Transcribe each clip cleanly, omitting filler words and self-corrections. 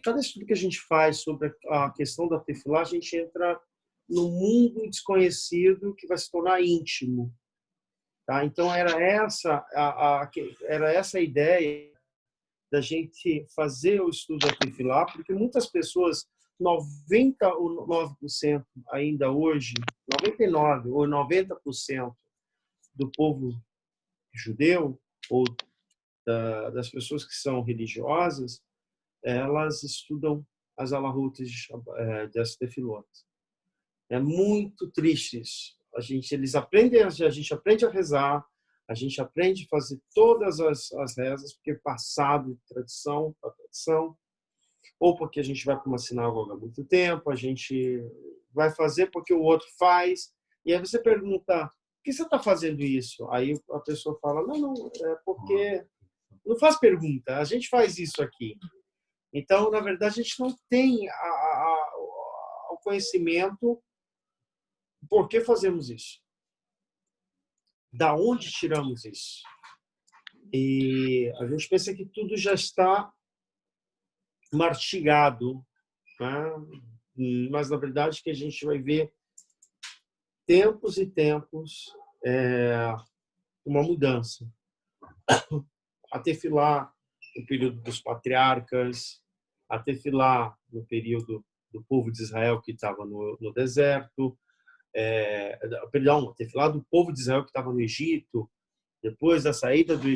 cada estudo que a gente faz sobre a questão da tefilá, a gente entra num mundo desconhecido que vai se tornar íntimo. Tá? Então, era essa a ideia da gente fazer o estudo da tefilá, porque muitas pessoas, 99% ainda hoje, 99% ou 90% do povo judeu, ou das pessoas que são religiosas, elas estudam as alahot das tefilot. É muito triste isso. A gente aprende a rezar, a gente aprende a fazer todas as rezas, porque passado, tradição, a tradição, ou porque a gente vai para uma sinagoga há muito tempo, a gente vai fazer porque o outro faz, e aí você pergunta, por que você está fazendo isso? Aí a pessoa fala, não, é porque... Não faz pergunta, a gente faz isso aqui. Então, na verdade, a gente não tem o conhecimento por que fazemos isso. Da onde tiramos isso? E a gente pensa que tudo já está mastigado, né? Mas, na verdade, que a gente vai ver tempos e tempos uma mudança. A tefilá no período dos patriarcas, a tefilá no período do povo de Israel que estava no deserto, a tefilá do povo de Israel que estava no Egito, depois da saída do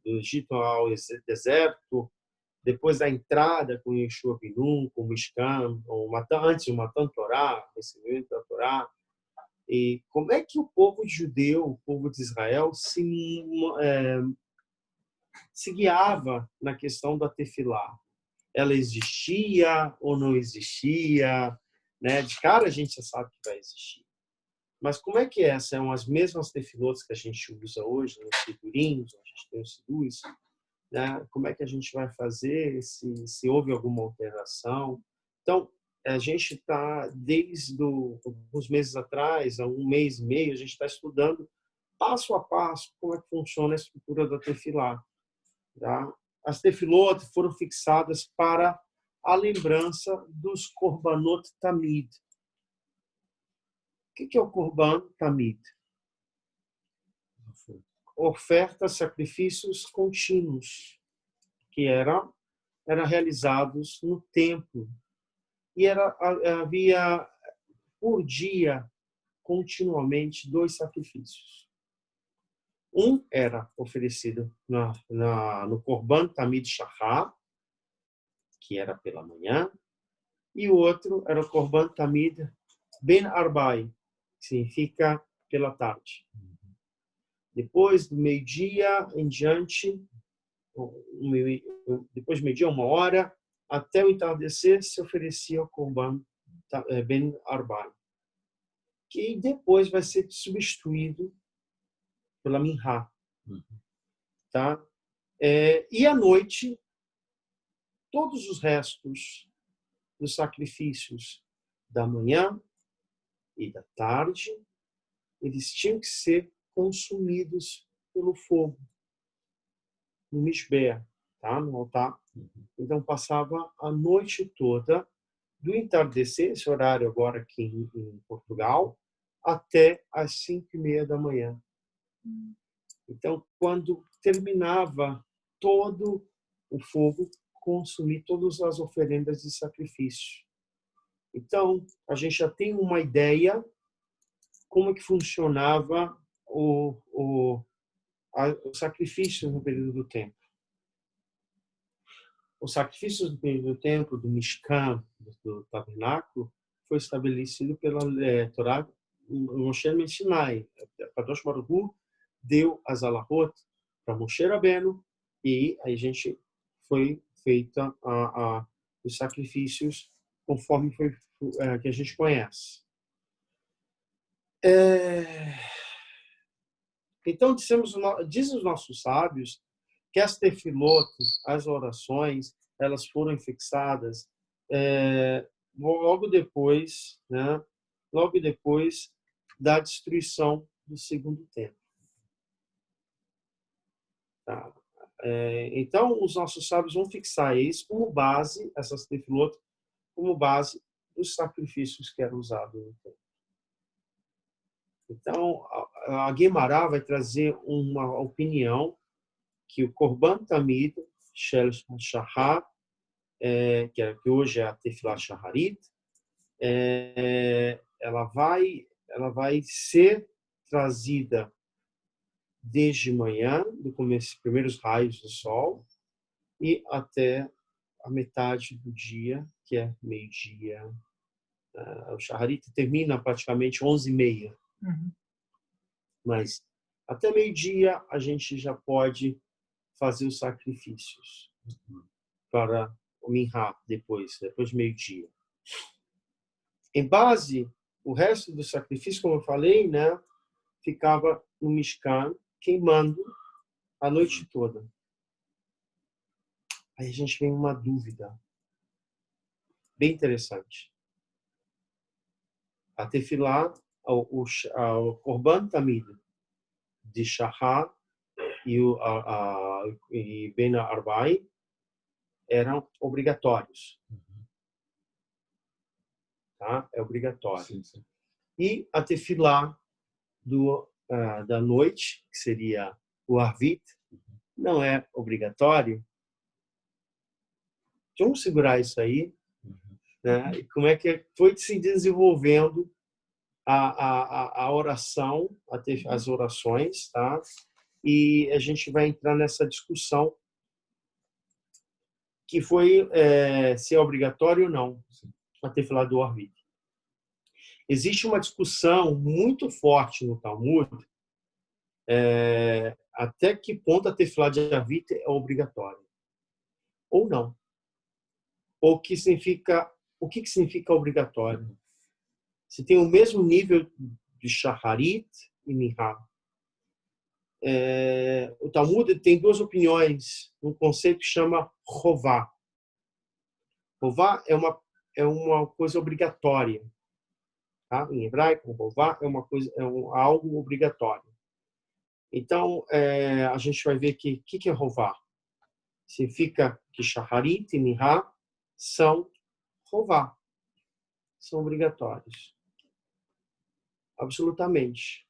Egito ao deserto, depois da entrada com Yeshua Binun, com Mishkan, antes do Matan Torá, recebimento da Torá. E como é que o povo judeu, o povo de Israel, se guiava na questão da tefilá? Ela existia ou não existia? Né? De cara a gente já sabe que vai existir. Mas como é que são as mesmas tefilotas que a gente usa hoje nos figurinhos, a gente tem os sidus, né? Como é que a gente vai fazer se houve alguma alteração? Então, a gente está, desde alguns meses atrás, há um mês e meio, a gente está estudando passo a passo como é que funciona a estrutura da tefilá. Tá? As tefilot foram fixadas para a lembrança dos korbanot tamid. O que é o korban tamid? Ofertas, sacrifícios contínuos que eram realizados no templo. E havia por dia continuamente 2 sacrifícios. Um era oferecido no Korban Tamid Shachar, que era pela manhã, e o outro era o Korban Tamid Ben Arbai, que significa pela tarde. Depois do meio-dia em diante, depois do meio-dia, 1 hora, até o entardecer, se oferecia o Korban Ben Arbai, que depois vai ser substituído pela Minha. Tá? E à noite, todos os restos dos sacrifícios da manhã e da tarde, eles tinham que ser consumidos pelo fogo, no Mishber, tá? No altar. Então, passava a noite toda, do entardecer, esse horário agora aqui em Portugal, até às 5:30 da manhã. Então, quando terminava todo o fogo, consumir todas as oferendas de sacrifício. Então, a gente já tem uma ideia como é que funcionava o sacrifício no período do templo. Os sacrifícios no período do templo, do Mishkan, do tabernáculo, foi estabelecido pela Torá, Moshe Sinai. Kadosh Baruch Hu deu as alahot para Moshe Rabbeinu, e aí a gente foi feita os sacrifícios conforme foi que a gente conhece. Então, dizem os nossos sábios que as tefilot, as orações, elas foram fixadas logo depois, né? Logo depois da destruição do segundo templo. Tá? Então, os nossos sábios vão fixar isso como base, essas tefilot, como base dos sacrifícios que eram usados no templo. Então, a Guemará vai trazer uma opinião que o Korban Tamid Shel Shahar, que hoje é a Tefilá Shaharit, ela vai ser trazida desde manhã, do começo, primeiros raios do sol, e até a metade do dia, que é meio-dia. O Shaharit termina praticamente 11h30. Mas até meio-dia a gente já pode fazer os sacrifícios para o Minha depois de meio-dia. Em base, o resto do sacrifício, como eu falei, né, ficava no Mishkan, queimando a noite toda. Aí a gente vem uma dúvida bem interessante. A Tefilá, o Korban Tamid de Shahar e Ben Arbai eram obrigatórios. Tá? É obrigatório. Sim. E a Tefilá da noite, que seria o Arvit, não é obrigatório. Vamos segurar isso aí, né? E como é que foi se desenvolvendo a oração, as orações, tá? E a gente vai entrar nessa discussão que foi se é obrigatório ou não a Tefilá do Arvit. Existe uma discussão muito forte no Talmud até que ponto a Tefilá de Arvit é obrigatória ou não. Ou o que significa obrigatório? Se tem o mesmo nível de Shaharit e Minha. O Talmud tem duas opiniões, um conceito que chama Rová. Rová é uma coisa obrigatória. Tá? Em hebraico, Rová é algo obrigatório. Então, a gente vai ver que o que é Rová? Significa que Shaharit e Minha são Rová. São obrigatórios. Absolutamente.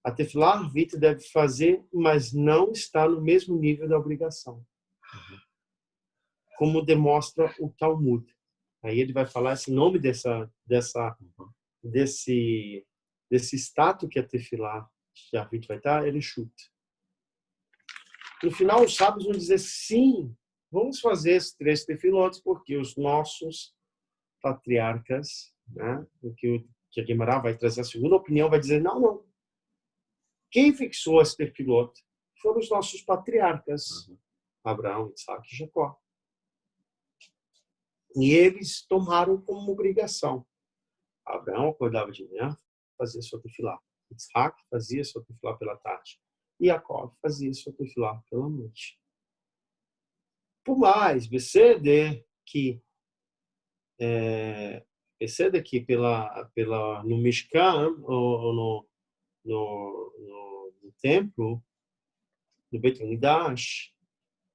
A Tefilá Arvit deve fazer, mas não está no mesmo nível da obrigação. Como demonstra o Talmud. Aí ele vai falar esse nome desse status que a Tefilá de Arvit vai estar, ele chuta. No final, os sábios vão dizer, sim, vamos fazer esses 3 tefilotes, porque os nossos patriarcas, né, que a Guemará vai trazer a segunda opinião, vai dizer, não. Quem fixou esse tefilot foram os nossos patriarcas, Abraão, Isaac e Jacó. E eles tomaram como obrigação. Abraão acordava de manhã, fazia sua tefilá. Isaac fazia sua tefilá pela tarde. E Jacó fazia sua tefilá pela noite. Por mais, BCD que no Mishkan, ou no templo, no Beit HaMikdash,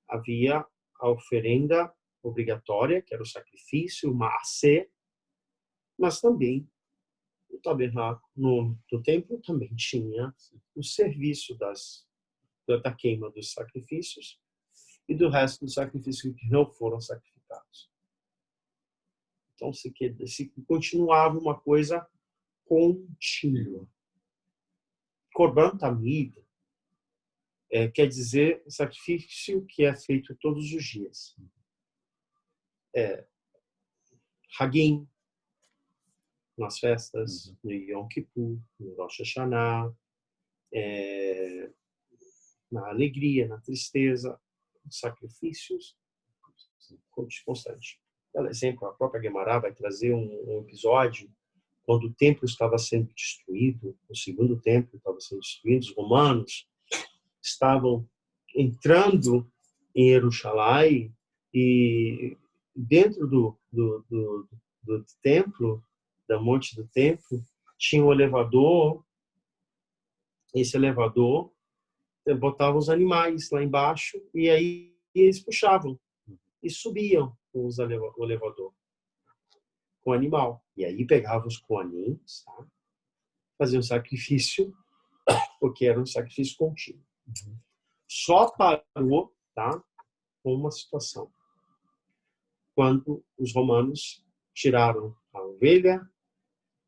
havia a oferenda obrigatória, que era o sacrifício, o maaseh, mas também o tabernáculo no templo também tinha o serviço da queima dos sacrifícios e do resto dos sacrifícios que não foram sacrificados. Então, se continuava uma coisa contínua. Korban Tamid quer dizer sacrifício que é feito todos os dias. Hagim, nas festas, no Yom Kippur, no Rosh Hashanah, na alegria, na tristeza, sacrifícios constantes. Por exemplo, a própria Guemará vai trazer um episódio quando o templo estava sendo destruído, o segundo templo estava sendo destruído, os romanos estavam entrando em Jerusalém e dentro do templo, da monte do templo, tinha um elevador. Esse elevador botavam os animais lá embaixo e aí eles puxavam e subiam o elevador com o animal. E aí pegavam os coanins, tá? Faziam sacrifício, porque era um sacrifício contínuo. Só parou, tá, com uma situação. Quando os romanos tiraram a ovelha,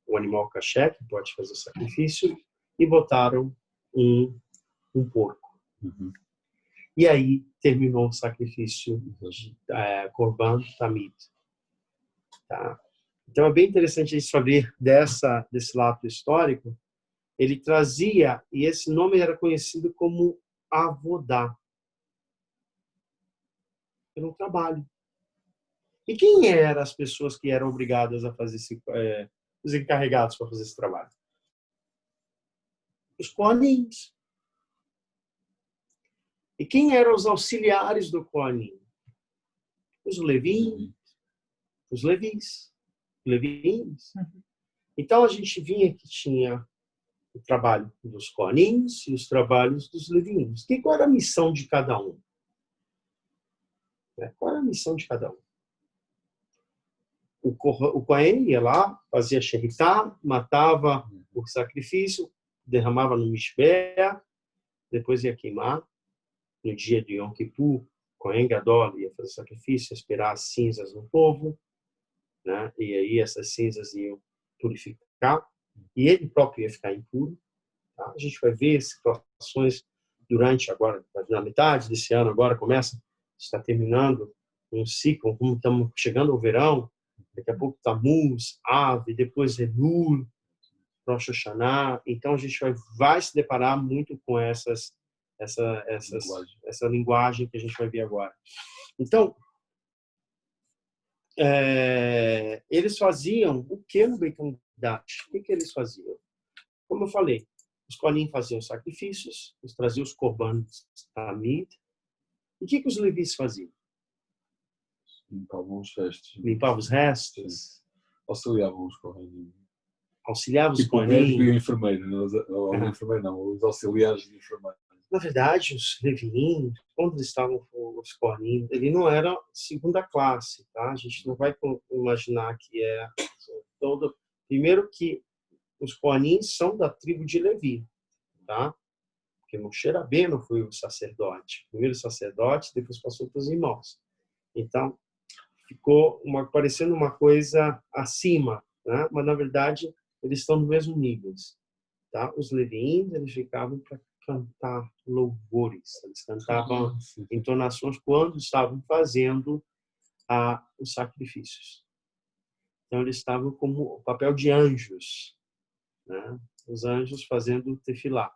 o animal caché, que pode fazer sacrifício, e botaram um porco. E aí terminou o sacrifício de Corban Tamid. Tá? Então é bem interessante a gente saber desse lado histórico. Ele trazia, e esse nome era conhecido como avodá. Era um trabalho. E quem eram as pessoas que eram obrigadas a fazer os encarregados para fazer esse trabalho? Os coanins. E quem eram os auxiliares do coanim? Os levinos. Os levis. Levinos. Então a gente vinha que tinha o trabalho dos coanins e os trabalhos dos levinos. Qual era a missão de cada um? Qual era a missão de cada um? O Cohen ia lá, fazia xeritá, matava o sacrifício, derramava no mishbeach, depois ia queimar. No dia de Yom Kippur, o Cohen Gadol ia fazer sacrifício, esperar as cinzas no povo, né? E aí essas cinzas iam purificar, e ele próprio ia ficar impuro. Tá? A gente vai ver situações durante agora, na metade desse ano, agora está terminando um ciclo, como estamos chegando ao verão, daqui a pouco Tammuz, Av, depois Elul, Rosh Hashanah. Então a gente vai se deparar muito com essa linguagem que a gente vai ver agora. Então, eles faziam o que no Beit HaMikdash? O que eles faziam? Como eu falei, os Kohanim faziam sacrifícios, eles traziam os Korbanos Tamid. E o que os levis faziam? Limpavam os restos. Limpavam os restos. Auxiliavam os Kohanim. Auxiliavam os Tipo o médico e Kohanim. o enfermeiro. O enfermeiro não, os auxiliares de enfermeiro. Na verdade, os leviim, quando eles estavam com os Kohanim, ele não era segunda classe, tá? A gente não vai imaginar que é todo. Primeiro que os Kohanim são da tribo de Levi, tá? Porque Moshe Rabbeinu foi o sacerdote, primeiro sacerdote, depois passou para os irmãos. Então, ficou parecendo uma coisa acima, né? Mas na verdade eles estão no mesmo nível, tá? Os leviins, eles ficavam para cantar louvores, eles cantavam entonações quando estavam fazendo os sacrifícios. Então eles estavam como o papel de anjos, né? Os anjos fazendo tefilá,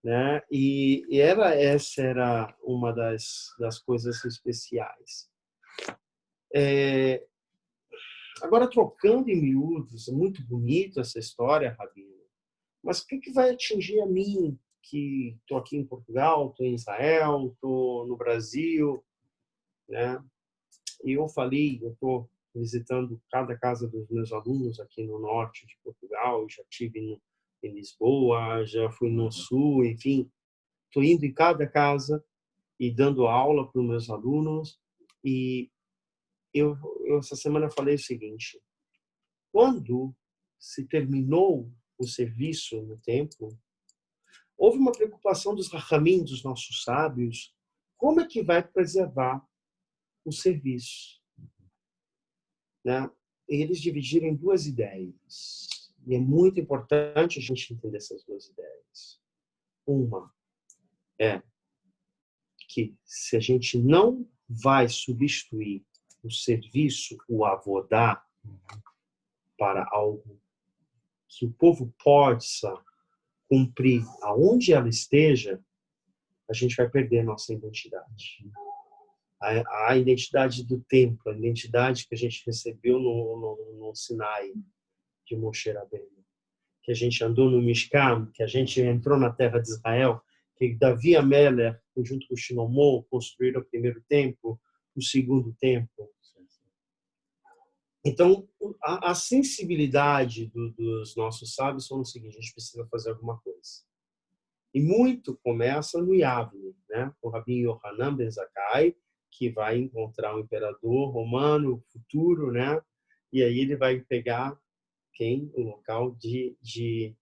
né? E essa era uma das coisas especiais. Agora, trocando em miúdos, é muito bonito essa história, Rabino, mas o que vai atingir a mim, que estou aqui em Portugal, estou em Israel, estou no Brasil, né? E eu estou visitando cada casa dos meus alunos aqui no norte de Portugal, já estive em Lisboa, já fui no sul, enfim, estou indo em cada casa e dando aula para os meus alunos. E eu essa semana falei o seguinte: quando se terminou o serviço no templo, houve uma preocupação dos rachamim, dos nossos sábios, como é que vai preservar o serviço, né? Eles dividiram em duas ideias, e é muito importante a gente entender essas duas ideias. Uma é que se a gente não vai substituir o serviço, o avodá, para algo que o povo possa cumprir aonde ela esteja, a gente vai perder a nossa identidade. A identidade do templo, a identidade que a gente recebeu no Sinai de Moshe Rabbeinu, que a gente andou no Mishkan, que a gente entrou na terra de Israel, que Davi Amelech, junto com Shlomo, construíram o primeiro templo, o segundo templo. Então, a sensibilidade dos nossos sábios são o seguinte: a gente precisa fazer alguma coisa. E muito começa no Yavne, né? O Rabbi Yohanan ben Zakkai, que vai encontrar um imperador romano futuro, né? E aí ele vai pegar o local de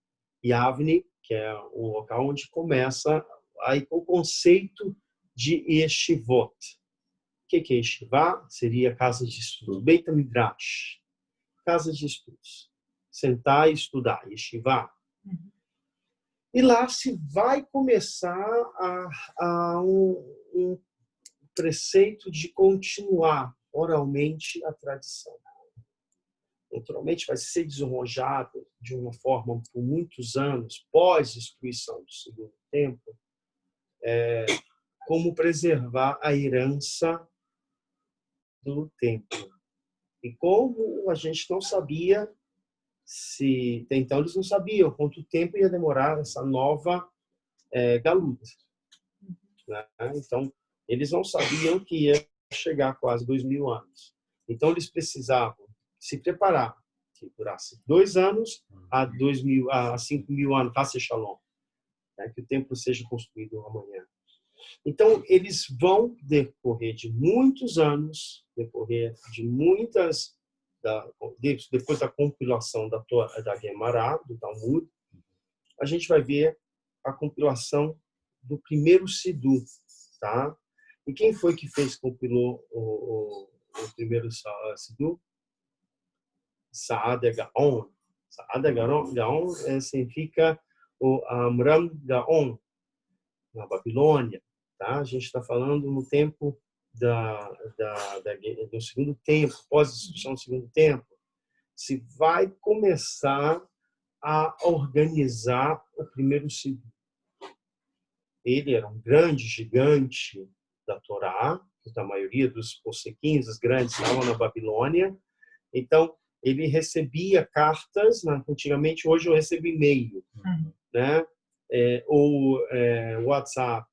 Yavne, que é o local onde começa aí o conceito de yeshivot. O que é yeshiva? Seria casa de estudos. Beit Midrash, casa de estudos. Sentar e estudar, yeshiva. E lá se vai começar um preceito de continuar oralmente a tradição. Naturalmente, vai ser desenrojado de uma forma por muitos anos, pós-destruição do Segundo Templo, como preservar a herança do templo. E como a gente não sabia então eles não sabiam quanto tempo ia demorar essa nova galuta, né? Então, eles não sabiam que ia chegar a quase 2.000 anos. Então, eles precisavam se preparar, que durasse 2 anos a 5.000 anos, Hasse Shalom, né? Que o templo seja construído amanhã. Então, eles vão decorrer de muitos anos, depois da compilação da Gemara, do Talmud, a gente vai ver a compilação do primeiro Sidur, tá? E quem foi que compilou o primeiro Sidur? Saad Gaon. Saad Gaon significa o Amram Gaon, na Babilônia, tá? A gente está falando no tempo do Segundo Templo, pós-destruição do Segundo Templo. Se vai começar a organizar o primeiro Sidur. Ele era um grande gigante da Torá, a maioria dos possequins, os grandes, estavam na Babilônia. Então, ele recebia cartas, né? Antigamente, hoje eu recebo e-mail, né? Ou WhatsApp.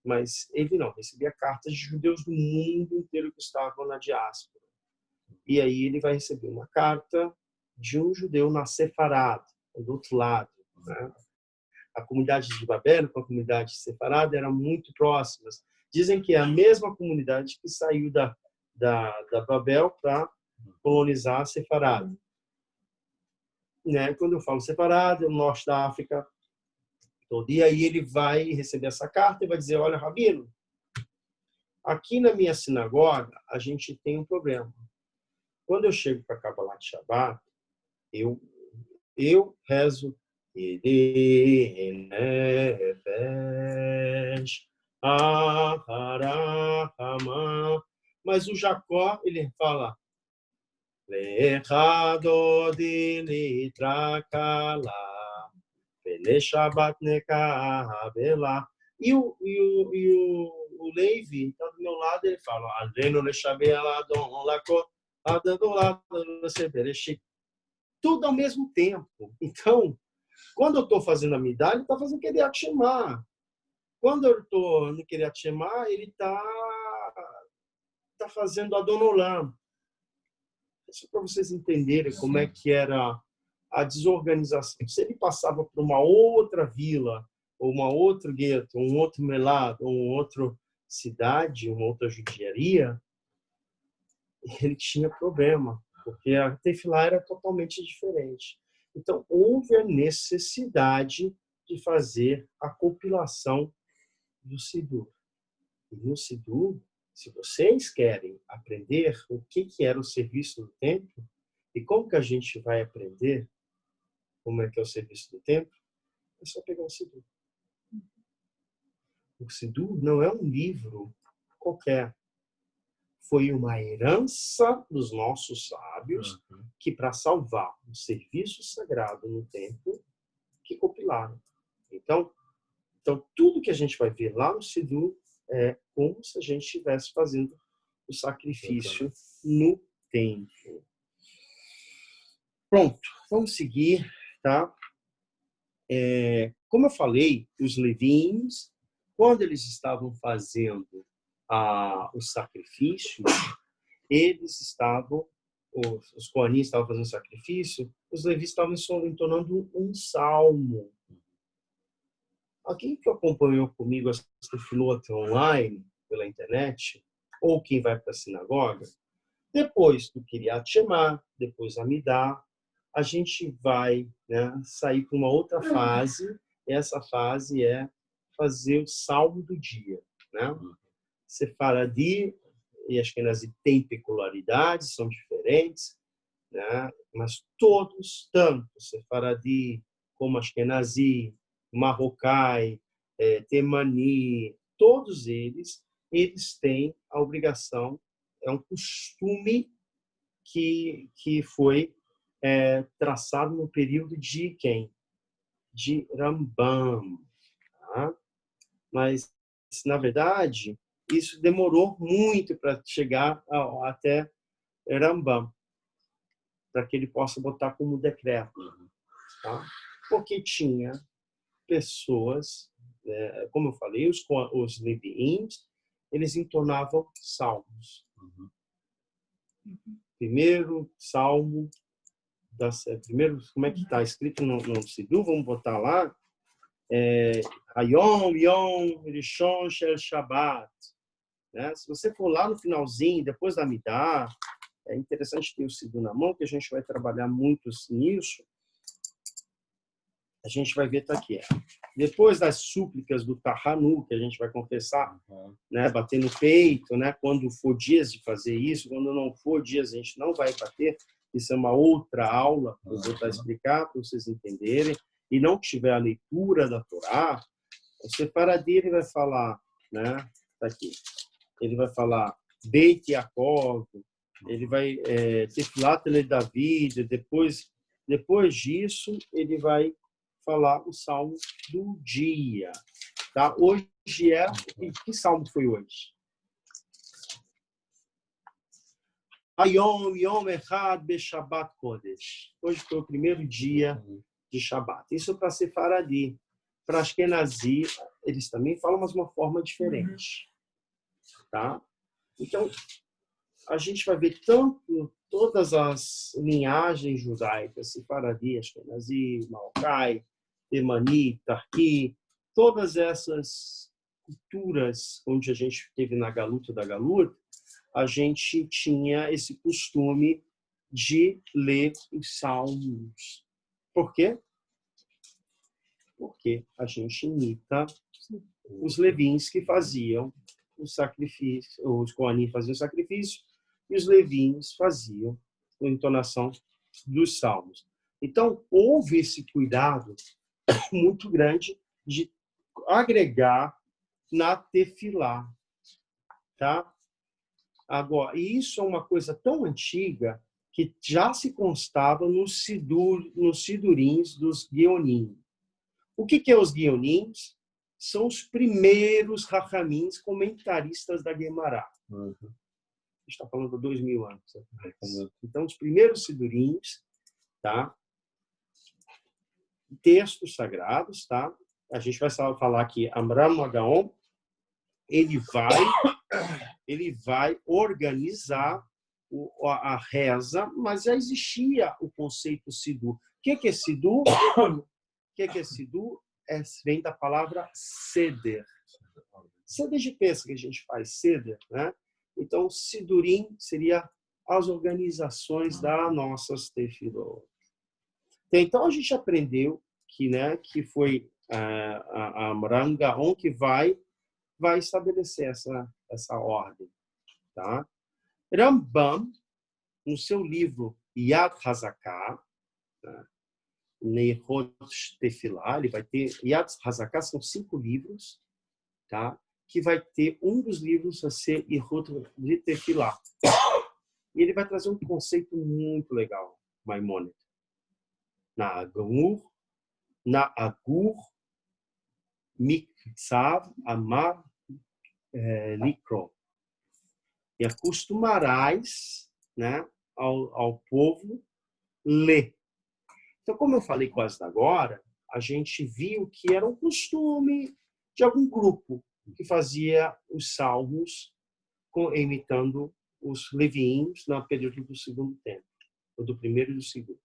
Mas ele não, recebia cartas de judeus do mundo inteiro que estavam na diáspora. E aí ele vai receber uma carta de um judeu na Sefarad, do outro lado, né? A comunidade de Babel com a comunidade separada eram muito próximas. Dizem que é a mesma comunidade que saiu da Babel para colonizar a Sefarada. Né? Quando eu falo separado, é o norte da África todo. E aí ele vai receber essa carta e vai dizer, olha, Rabino, aqui na minha sinagoga a gente tem um problema. Quando eu chego para Kabbalat Shabbat, eu rezo mas o Jacó, ele fala e o Levi está do meu lado, ele fala tudo ao mesmo tempo. Então, quando eu estou fazendo a Midá, ele está fazendo Kriyat Shema. Quando eu estou no Kriyat Shema, ele está fazendo Adon Olam. Isso para vocês entenderem como é que era a desorganização. Se ele passava por uma outra vila, ou uma outra gueto, um outro melado, ou uma outra cidade, uma outra judiaria, ele tinha problema, porque a tefilá era totalmente diferente. Então, houve a necessidade de fazer a compilação do Sidur. E no Sidur, se vocês querem aprender o que era o serviço do templo, e como que a gente vai aprender como é que é o serviço do templo, é só pegar o Sidur. O Sidur não é um livro qualquer. Foi uma herança dos nossos sábios que, para salvar o serviço sagrado no templo, que compilaram. Então, tudo que a gente vai ver lá no Sidur é como se a gente estivesse fazendo o sacrifício no templo. Pronto, vamos seguir, tá? Como eu falei, os levíns, quando eles estavam fazendo os sacrifícios, os coanim estavam fazendo sacrifício, os levíes estavam entonando um salmo. Alguém que acompanhou comigo essa filota online, pela internet, ou quem vai para a sinagoga, depois do Kiryat Shema, depois Amidá, a gente vai, né, sair para uma outra fase. Essa fase é fazer o salmo do dia, né? Sefaradi e Ashkenazi têm peculiaridades, são diferentes, né? Mas todos, tanto Sefaradi como Ashkenazi, Marrocai, Temani, todos eles têm a obrigação, é um costume que foi traçado no período de quem? De Rambam. Tá? Mas, na verdade, isso demorou muito para chegar até Rambam, para que ele possa botar como decreto. Tá? Porque tinha pessoas, como eu falei, os leviíns, eles entonavam salmos. Primeiro salmo, primeiro, como é que está escrito no Sidur? Vamos botar lá. Hayom Yom Rishon Shel Shabbat. Né? Se você for lá no finalzinho, depois da Midá, é interessante ter o Sidur na mão, que a gente vai trabalhar muito nisso. A gente vai ver, tá aqui. Depois das súplicas do Tahanu, que a gente vai confessar, né, bater no peito, né, quando for dias de fazer isso, quando não for dias a gente não vai bater. Isso é uma outra aula que eu vou estar explicar para vocês entenderem. E não tiver a leitura da Torá, o Sefaradi ele vai falar, né, tá aqui. Ele vai falar Beit Yaakov, ele vai Tefilat ele David, depois disso ele vai falar o salmo do dia, tá? Hoje que salmo foi hoje? Ayom Yom Echad Beshabbat Kodesh. Hoje foi o primeiro dia de Shabat. Isso para Sefaradi. Para Ashkenazi, eles também falam, mas de uma forma diferente, tá? Então, a gente vai ver todas as linhagens judaicas, Sefaradi, Ashkenazi, Marrocai, Temani, Tarqui, todas essas culturas onde a gente teve na Galuta da Galuta, a gente tinha esse costume de ler os salmos. Por quê? Porque a gente imita os levins que faziam o sacrifício, os coanim faziam o sacrifício, e os levins faziam a entonação dos salmos. Então, houve esse cuidado muito grande de agregar na tefilá, tá? Agora, e isso é uma coisa tão antiga que já se constava nos sidurins dos guionim. O que é os guionins? São os primeiros rachamins comentaristas da Guemará. A gente está falando de 2000 anos. Então, os primeiros sidurins, tá? Textos sagrados, tá? A gente vai falar aqui, Amram Magaon, ele vai organizar a reza, mas já existia o conceito Sidur. O que é Sidur? O que é Sidur? Vem da palavra Seder. Seder de peça que a gente faz, Seder, né? Então, Sidurim seria as organizações das nossas tefilot. Então, a gente aprendeu que foi a Amram Gaon que vai estabelecer essa ordem. Tá? Rambam, no seu livro Yad Hazaká, tá? Nehot Tefilá, ele vai ter... Yad Hazaká são 5 livros, tá? Que vai ter um dos livros a ser Yehot de Tefilá. E ele vai trazer um conceito muito legal, Maimônides. Na Agur, Miksav, Amar, Likro. E acostumarás, né, ao povo ler. Então, como eu falei quase agora, a gente viu que era um costume de algum grupo que fazia os salmos imitando os leviíns no período do segundo tempo, ou do primeiro e do segundo.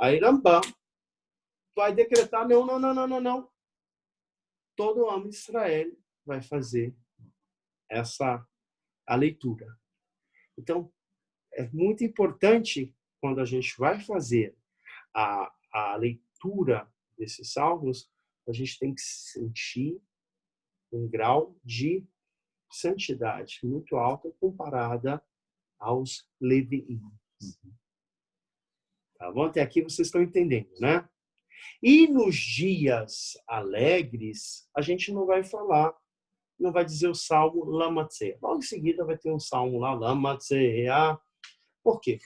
Aí Rambam vai decretar, não. todo o homem de Israel vai fazer a leitura. Então, é muito importante, quando a gente vai fazer a leitura desses salmos, a gente tem que sentir um grau de santidade muito alto comparada aos leviínos. Tá bom? Até aqui vocês estão entendendo, né? E nos dias alegres, a gente não vai falar, não vai dizer o salmo Lamatzea. Logo em seguida vai ter um salmo lá, Lamatzea. Por quê?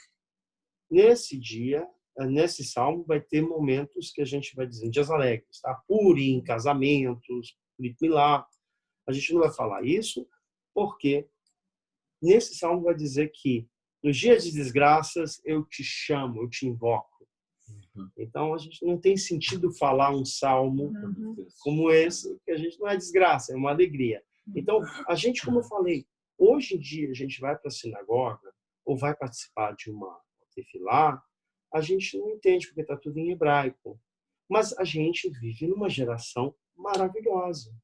Nesse dia, nesse salmo, vai ter momentos que a gente vai dizer, dias alegres, tá? Purim, casamentos, Brit Milá. A gente não vai falar isso, porque nesse salmo vai dizer que nos dias de desgraças eu te chamo, eu te invoco. Então a gente não tem sentido falar um salmo como esse, que a gente não é desgraça, é uma alegria. Então a gente, como eu falei, hoje em dia a gente vai para a sinagoga ou vai participar de uma tefilá, a gente não entende porque está tudo em hebraico. Mas a gente vive numa geração maravilhosa.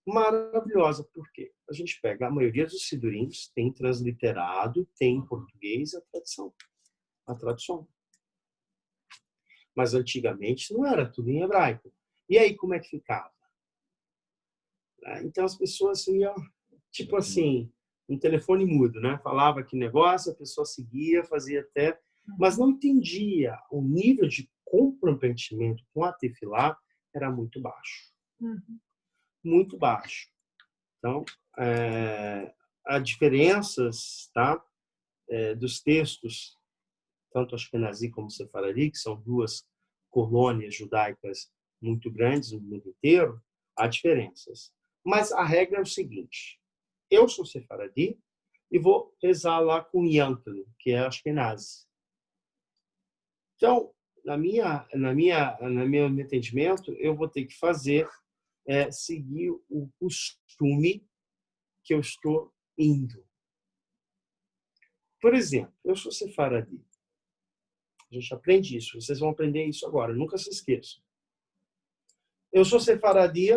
Maravilhosa, por quê? A gente pega a maioria dos sidurims, tem transliterado, tem em português a tradução. Mas antigamente não era tudo em hebraico. E aí como é que ficava? Então as pessoas iam, tipo assim, um telefone mudo, né? Falava que negócio, a pessoa seguia, fazia até, mas não entendia. O nível de comprometimento com a tefilá era muito baixo. Muito baixo. Então, há diferenças, tá? Dos textos, tanto Ashkenazi como Sefaradi, que são duas colônias judaicas muito grandes no mundo inteiro, há diferenças. Mas a regra é o seguinte: eu sou Sefaradi e vou rezar lá com Yankee, que é Ashkenazi. Então, no meu entendimento, eu vou ter que fazer seguir o costume que eu estou indo. Por exemplo, eu sou Sefaradi. A gente aprende isso. Vocês vão aprender isso agora. Nunca se esqueçam. Eu sou Sefaradi,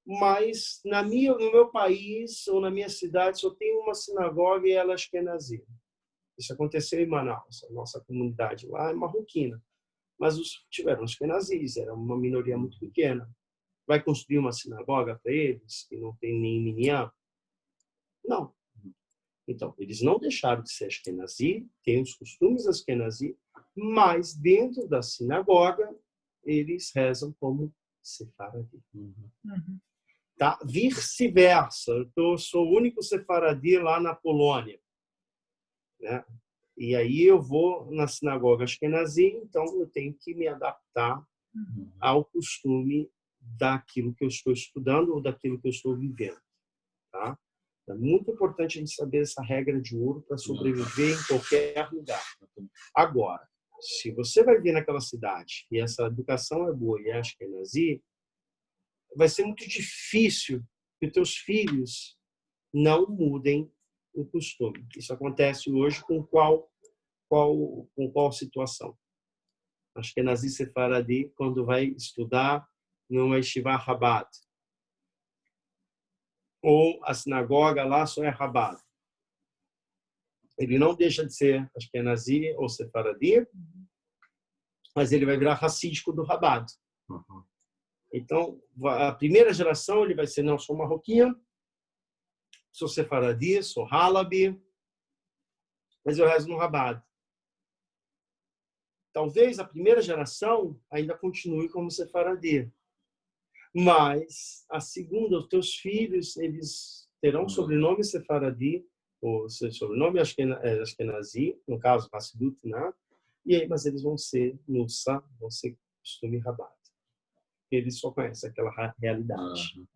mas no meu país ou na minha cidade só tem uma sinagoga e ela é Ashkenazi. Isso aconteceu em Manaus. A nossa comunidade lá é marroquina. Mas tiveram Ashkenazis, era uma minoria muito pequena. Vai construir uma sinagoga para eles, que não tem nem minyan? Não. Então, eles não deixaram de ser Ashkenazi, têm os costumes Ashkenazi, mas dentro da sinagoga, eles rezam como Sefaradi. Tá? Vice-versa. Eu sou o único Sefaradi lá na Polônia. Né? E aí eu vou na sinagoga Ashkenazi, então eu tenho que me adaptar ao costume daquilo que eu estou estudando ou daquilo que eu estou vivendo. Tá? É muito importante a gente saber essa regra de ouro para sobreviver em qualquer lugar. Agora, se você vai vir naquela cidade e essa educação é boa e é Ashkenazi, vai ser muito difícil que os teus filhos não mudem o costume. Isso acontece hoje com qual situação? Ashkenazi Sefaradi, quando vai estudar numa Yeshiva Chabad, ou a sinagoga lá só é Chabad. Ele não deixa de ser Ashkenazi ou Sefaradi, mas ele vai virar racídico do Chabad. Então, a primeira geração ele vai ser, não, sou marroquino, sou Sefaradi, sou Halabi, mas eu rezo no Chabad. Talvez a primeira geração ainda continue como Sefaradi, mas a segunda, os teus filhos, eles terão sobrenome Sefaradi, ou sobrenome Ashkenazi, no caso Hassidut, né? E aí, mas eles vão ser Nussa, vão ser costume Rabat. Eles só conhecem aquela realidade.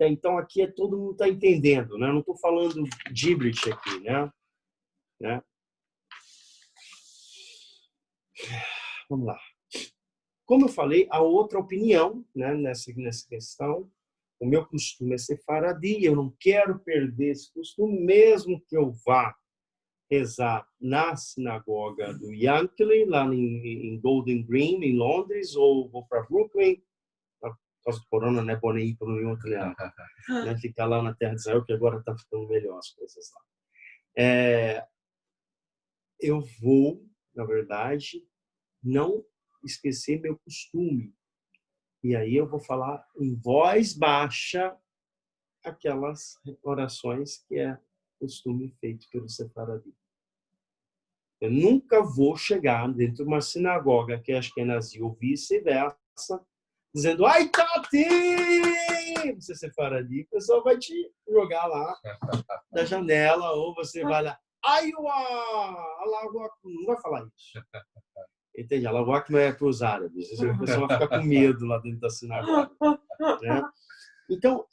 Então aqui todo mundo está entendendo, né? Eu não estou falando Gibrit aqui, né? Vamos lá. Como eu falei, há outra opinião, né, nessa questão. O meu costume é Sefaradi, eu não quero perder esse costume, mesmo que eu vá rezar na sinagoga do Yankee, lá em Golden Green, em Londres, ou vou para Brooklyn, por causa do corona, não é bom nem ir para nenhum outro lugar. Né? Ficar lá na terra de Israel, que agora está ficando melhor as coisas lá. Eu vou, na verdade, não esquecer meu costume. E aí eu vou falar em voz baixa aquelas orações que é costume feito pelo Sefaradi. Eu nunca vou chegar dentro de uma sinagoga que é Ashkenazi ou vice-versa, dizendo, ai, Tati! Você Sefaradi, o pessoal vai te jogar lá da janela, ou você vai lá, ai, Allahu Akbar, não vai falar isso. Entende? Allahu Akbar é para os árabes. O pessoal vai ficar com medo lá dentro da sinagoga. Né? Então,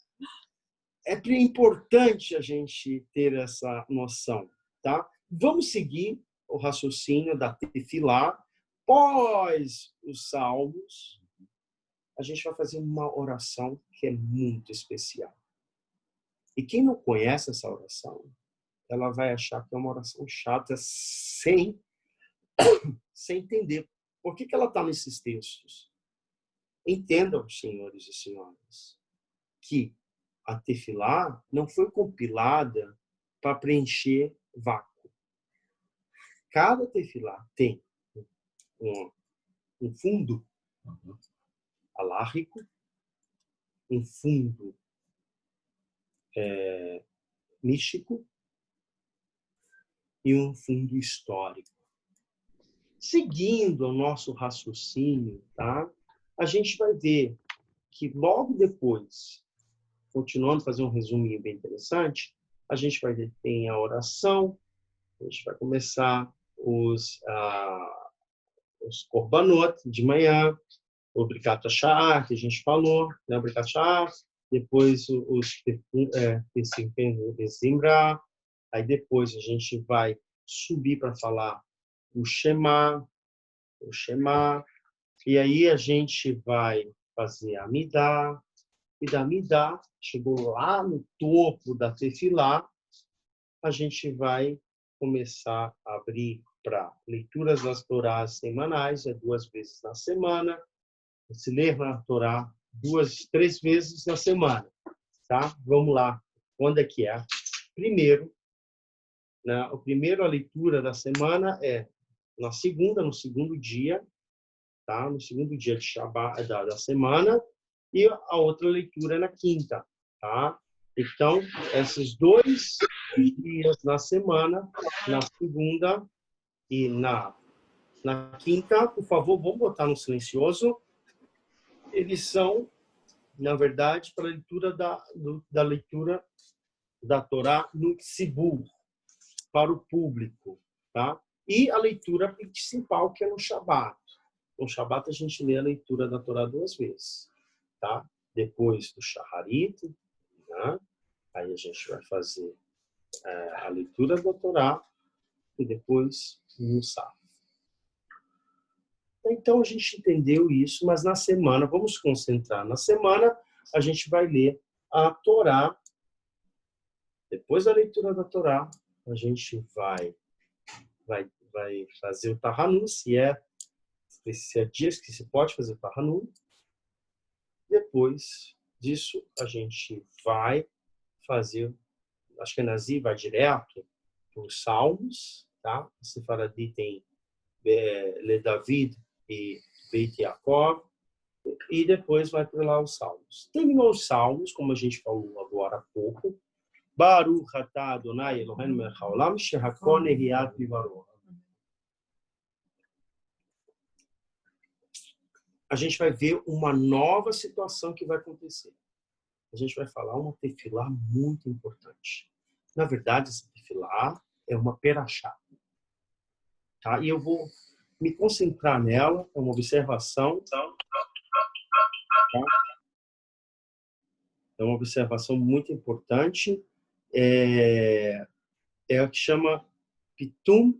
é importante a gente ter essa noção. Tá? Vamos seguir o raciocínio da Tefilá. Após os salmos, a gente vai fazer uma oração que é muito especial. E quem não conhece essa oração, ela vai achar que é uma oração chata sem entender. Por que ela está nesses textos? Entendam, senhores e senhoras, que a Tefilá não foi compilada para preencher vácuo. Cada Tefilá tem um fundo alárrico, um fundo místico e um fundo histórico. Seguindo o nosso raciocínio, tá? A gente vai ver que logo depois, continuando a fazer um resuminho bem interessante, a gente vai ver que tem a oração, a gente vai começar os korbanot de manhã, o Birkat HaShahar, que a gente falou, né? O Birkat HaShahar, depois os Zimbra, aí depois a gente vai subir para falar o Shema, e aí a gente vai fazer a Midá, e da Midá, chegou lá no topo da Tefilá, a gente vai começar a abrir para leituras das Torás semanais, 2 vezes na semana, se ler na Torá 2, 3 vezes na semana, tá? Vamos lá, quando é que é? Primeiro, né, a primeira leitura da semana é na segunda, no segundo dia, tá? No segundo dia de Shabbat, da semana, e a outra leitura é na quinta, tá? Então, esses 2 dias na semana, na segunda e na quinta, por favor, vamos botar no silencioso. Eles são, na verdade, para a leitura da leitura da Torá no Tzibur, para o público, tá? E a leitura principal, que é no Shabat. No Shabat, a gente lê a leitura da Torá 2 vezes, tá? Depois do Shaharit, né? Aí a gente vai fazer a leitura da Torá e depois no Musaf. Então, a gente entendeu isso, mas na semana, vamos concentrar. Na semana, a gente vai ler a Torá. Depois da leitura da Torá, a gente vai fazer o Tahanun, se é dias que se pode fazer o Tahanun. Depois disso, a gente vai fazer, acho que a Nazi vai direto para os Salmos, tá? O Sefaradi tem Le David e Beit Yaakov, e depois vai para lá os Salmos. Terminou os Salmos, como a gente falou agora há pouco, Baruch atah Adonai Eloheinu melech haolam shehakol nehiyat bivaro. A gente vai ver uma nova situação que vai acontecer. A gente vai falar uma tefilá muito importante. Na verdade, essa tefilá é uma perachá. Tá? E eu vou me concentrar nela, é uma observação. Tá? É uma observação muito importante. É o que chama Pitum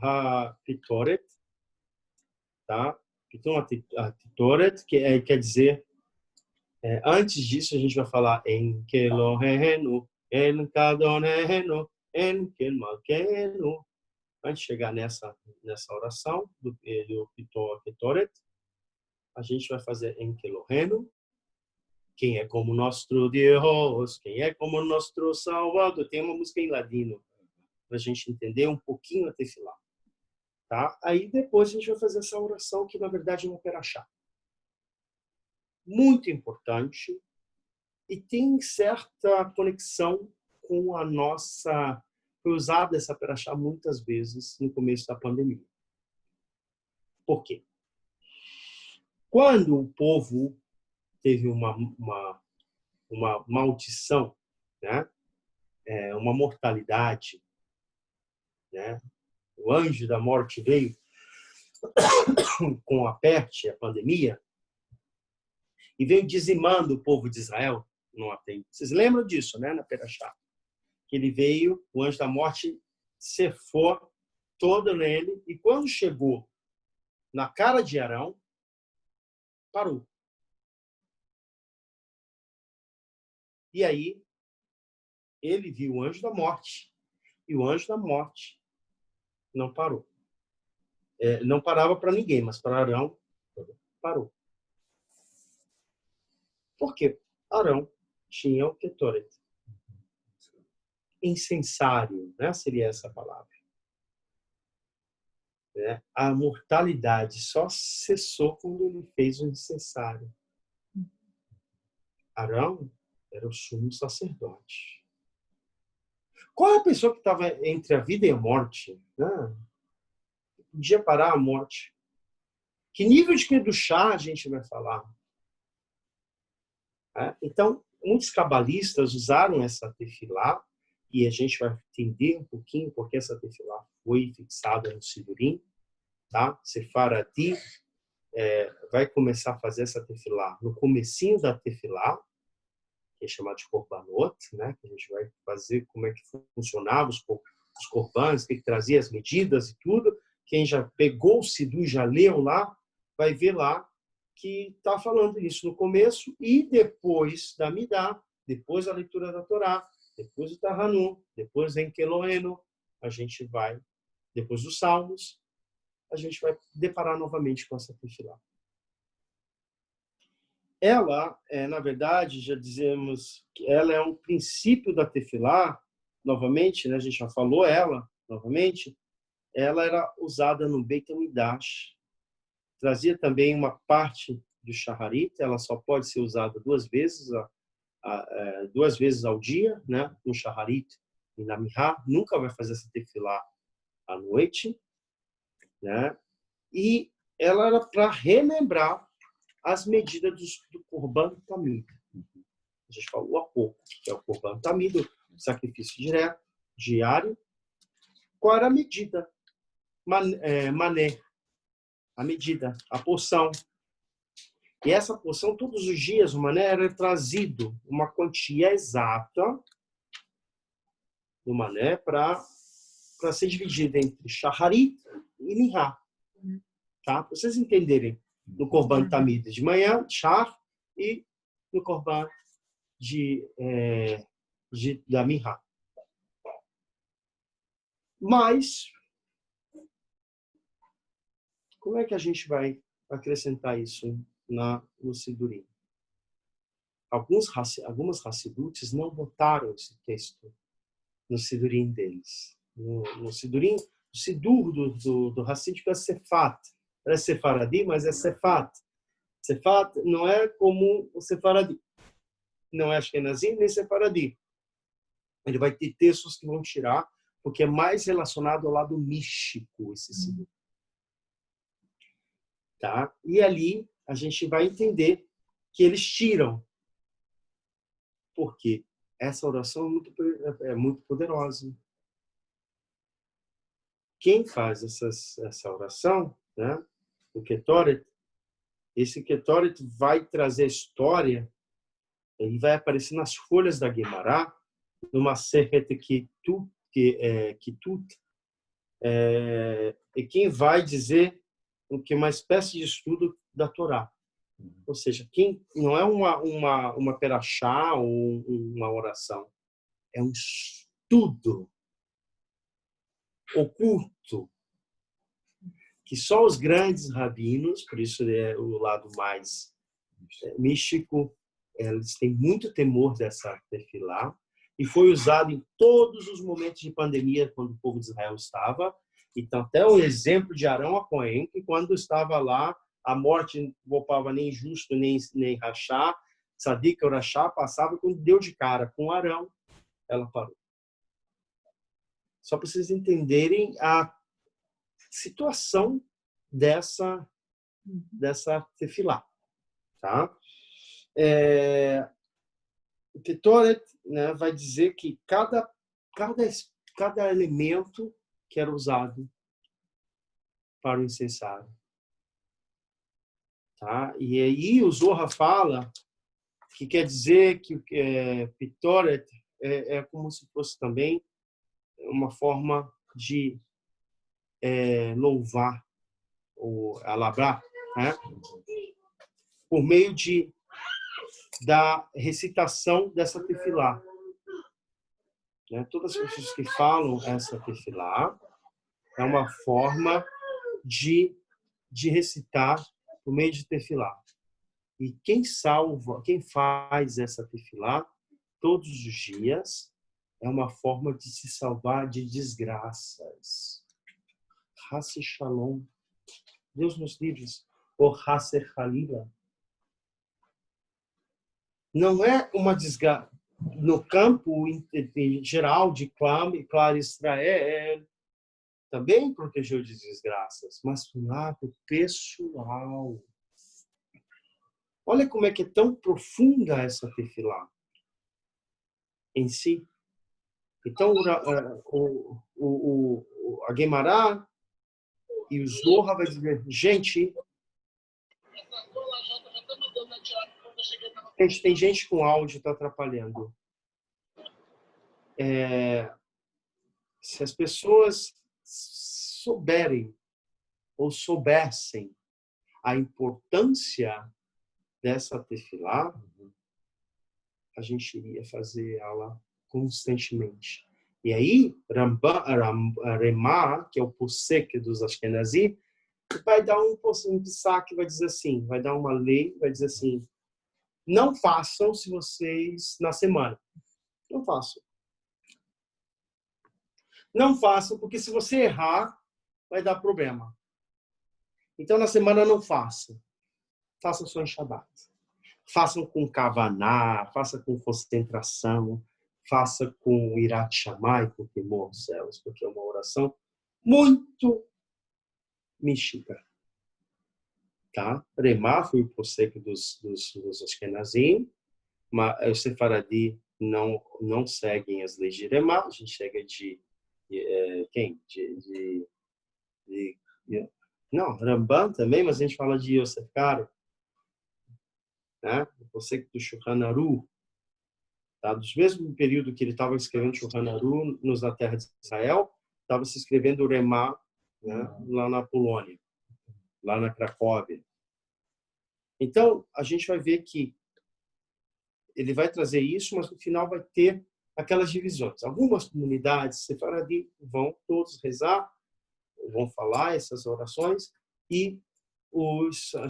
HaTitoret, tá? Pitum HaTitoret, que quer dizer, antes disso a gente vai falar em Kelohenu, en Kadonenu, en Kelmalkenu. Antes de chegar nessa oração do Pitum HaTitoret, a gente vai fazer em Elohenu, quem é como nosso Deus, quem é como nosso Salvador. Tem uma música em ladino, para a gente entender um pouquinho a tefilá. Tá? Aí depois a gente vai fazer essa oração, que na verdade é uma perachá. Muito importante, e tem certa conexão com a nossa... Foi usada essa perachá muitas vezes no começo da pandemia. Por quê? Quando o povo teve uma maldição, né? Uma mortalidade, né? O anjo da morte veio com a peste, a pandemia, e veio dizimando o povo de Israel. Não tem. Vocês lembram disso, né? Na Perachá. Que ele veio, o anjo da morte cefou todo nele, e quando chegou na cara de Arão, parou. E aí, ele viu o anjo da morte, e o anjo da morte não parou. Não parava para ninguém, mas para Arão, parou. Por quê? Arão tinha o Ketoret. Incensário, né? Seria essa palavra. A mortalidade só cessou quando ele fez o incensário. Arão era o sumo sacerdote. Qual é a pessoa que estava entre a vida e a morte? Podia parar a morte. Que nível de Kedushá a gente vai falar? Então, muitos cabalistas usaram essa tefilá, e a gente vai entender um pouquinho porque essa tefilá foi fixada no Sidurim, tá? Sefaradi vai começar a fazer essa tefilá no comecinho da tefilá, que é chamado de Korbanot, né? Que a gente vai fazer como é que funcionava os corbãs, que trazia as medidas e tudo. Quem já pegou o Sidu, já leu lá, vai ver lá que está falando isso no começo, e depois da Midá, depois da leitura da Torá, depois do Tahanun, depois da Enkeloeno, a gente vai, depois dos Salmos, a gente vai deparar novamente com essa tefilá. Ela, na verdade, já dizemos que ela é um princípio da tefilá, novamente, né, a gente já falou ela, novamente, ela era usada no Beit HaMikdash, trazia também uma parte do Shaharit, ela só pode ser usada duas vezes ao dia, né, no Shaharit e na Mihá, nunca vai fazer essa tefilá à noite, né, e ela era para relembrar as medidas do Korban Tamid. A gente falou há pouco, que é o Korban Tamid, o sacrifício direto, diário. Qual era a medida? Mané. A medida, a porção. E essa porção, todos os dias, o mané era trazido uma quantia exata do mané para ser dividida entre Shaharit e Nihá. Tá? Para vocês entenderem. No Korban Tamid de manhã, Shah, e no Korban da Mihá. Mas, como é que a gente vai acrescentar isso no Sidurim? Algumas Hassidutes não botaram esse texto no Sidurim deles. No Sidurim, o Sidur do Hassídico é Sefat. É Sefaradi, mas é Sefat. Sefat não é como o Sefaradi. Não é Ashkenazim nem Sefaradi. Ele vai ter textos que vão tirar, porque é mais relacionado ao lado místico esse Sidur. Tá? E ali a gente vai entender que eles tiram. Porque essa oração é muito poderosa. Quem faz essa oração, né? O Ketoret, esse Ketoret vai trazer a história, ele vai aparecer nas folhas da Guemará, numa Sechet Ketut, e quem vai dizer que é uma espécie de estudo da Torá. Ou seja, quem não é uma perachá ou uma oração, é um estudo oculto que só os grandes rabinos, por isso é o lado mais místico, eles têm muito temor dessa tefilá, e foi usado em todos os momentos de pandemia, quando o povo de Israel estava. Então, até o exemplo de Arão a Cohen, que quando estava lá, a morte não poupava nem justo, nem rachá, Tzadik ou Rachá, passava, quando deu de cara com Arão, ela parou. Só para vocês entenderem a situação dessa tefilá. Tá? O Ketoret, né, vai dizer que cada elemento que era usado para o incensário. Tá? E aí o Zohar fala que quer dizer que o Ketoret é como se fosse também uma forma de louvar ou alabrar, né? Por meio da recitação dessa tefilá. Né? Todas as pessoas que falam essa tefilá é uma forma de recitar por meio de tefilá. E quem faz essa tefilá todos os dias é uma forma de se salvar de desgraças. Hasse Shalom. Deus nos livre. Ou Hasse Halila. Não é uma desgraça. No campo em geral de Clara Israel, também protegeu de desgraças, mas no lado pessoal. Olha como é que é tão profunda essa tefilá em si. Então, a Guemará e o Zohar vai dizer, gente, tem gente com áudio, está atrapalhando. Se as pessoas souberem ou soubessem a importância dessa tefilá, a gente iria fazer ela constantemente. E aí, Remá, que é o posek dos Ashkenazi, vai dar um psaque, vai dizer assim, vai dar uma lei, vai dizer assim, não façam se vocês, na semana. Não façam. Não façam, porque se você errar, vai dar problema. Então, na semana, não façam. Façam só em Shabbat. Façam com kavaná, faça com concentração, faça com irat shamai, com temor aos céus, porque é uma oração muito mística. Tá? Remá foi o posek dos Ashkenazim, mas os Sefaradi não seguem as leis de Remá, a gente chega quem? Não, Ramban também, mas a gente fala de Yosef Karo, né? O posek do Shulchan Aruch, tá? Do mesmo período que ele estava escrevendo Shulchan Aruch na terra de Israel, estava se escrevendo o Remá, né? Lá na Polônia, lá na Cracóvia. Então, a gente vai ver que ele vai trazer isso, mas no final vai ter aquelas divisões. Algumas comunidades sefaradi vão todos rezar, vão falar essas orações, e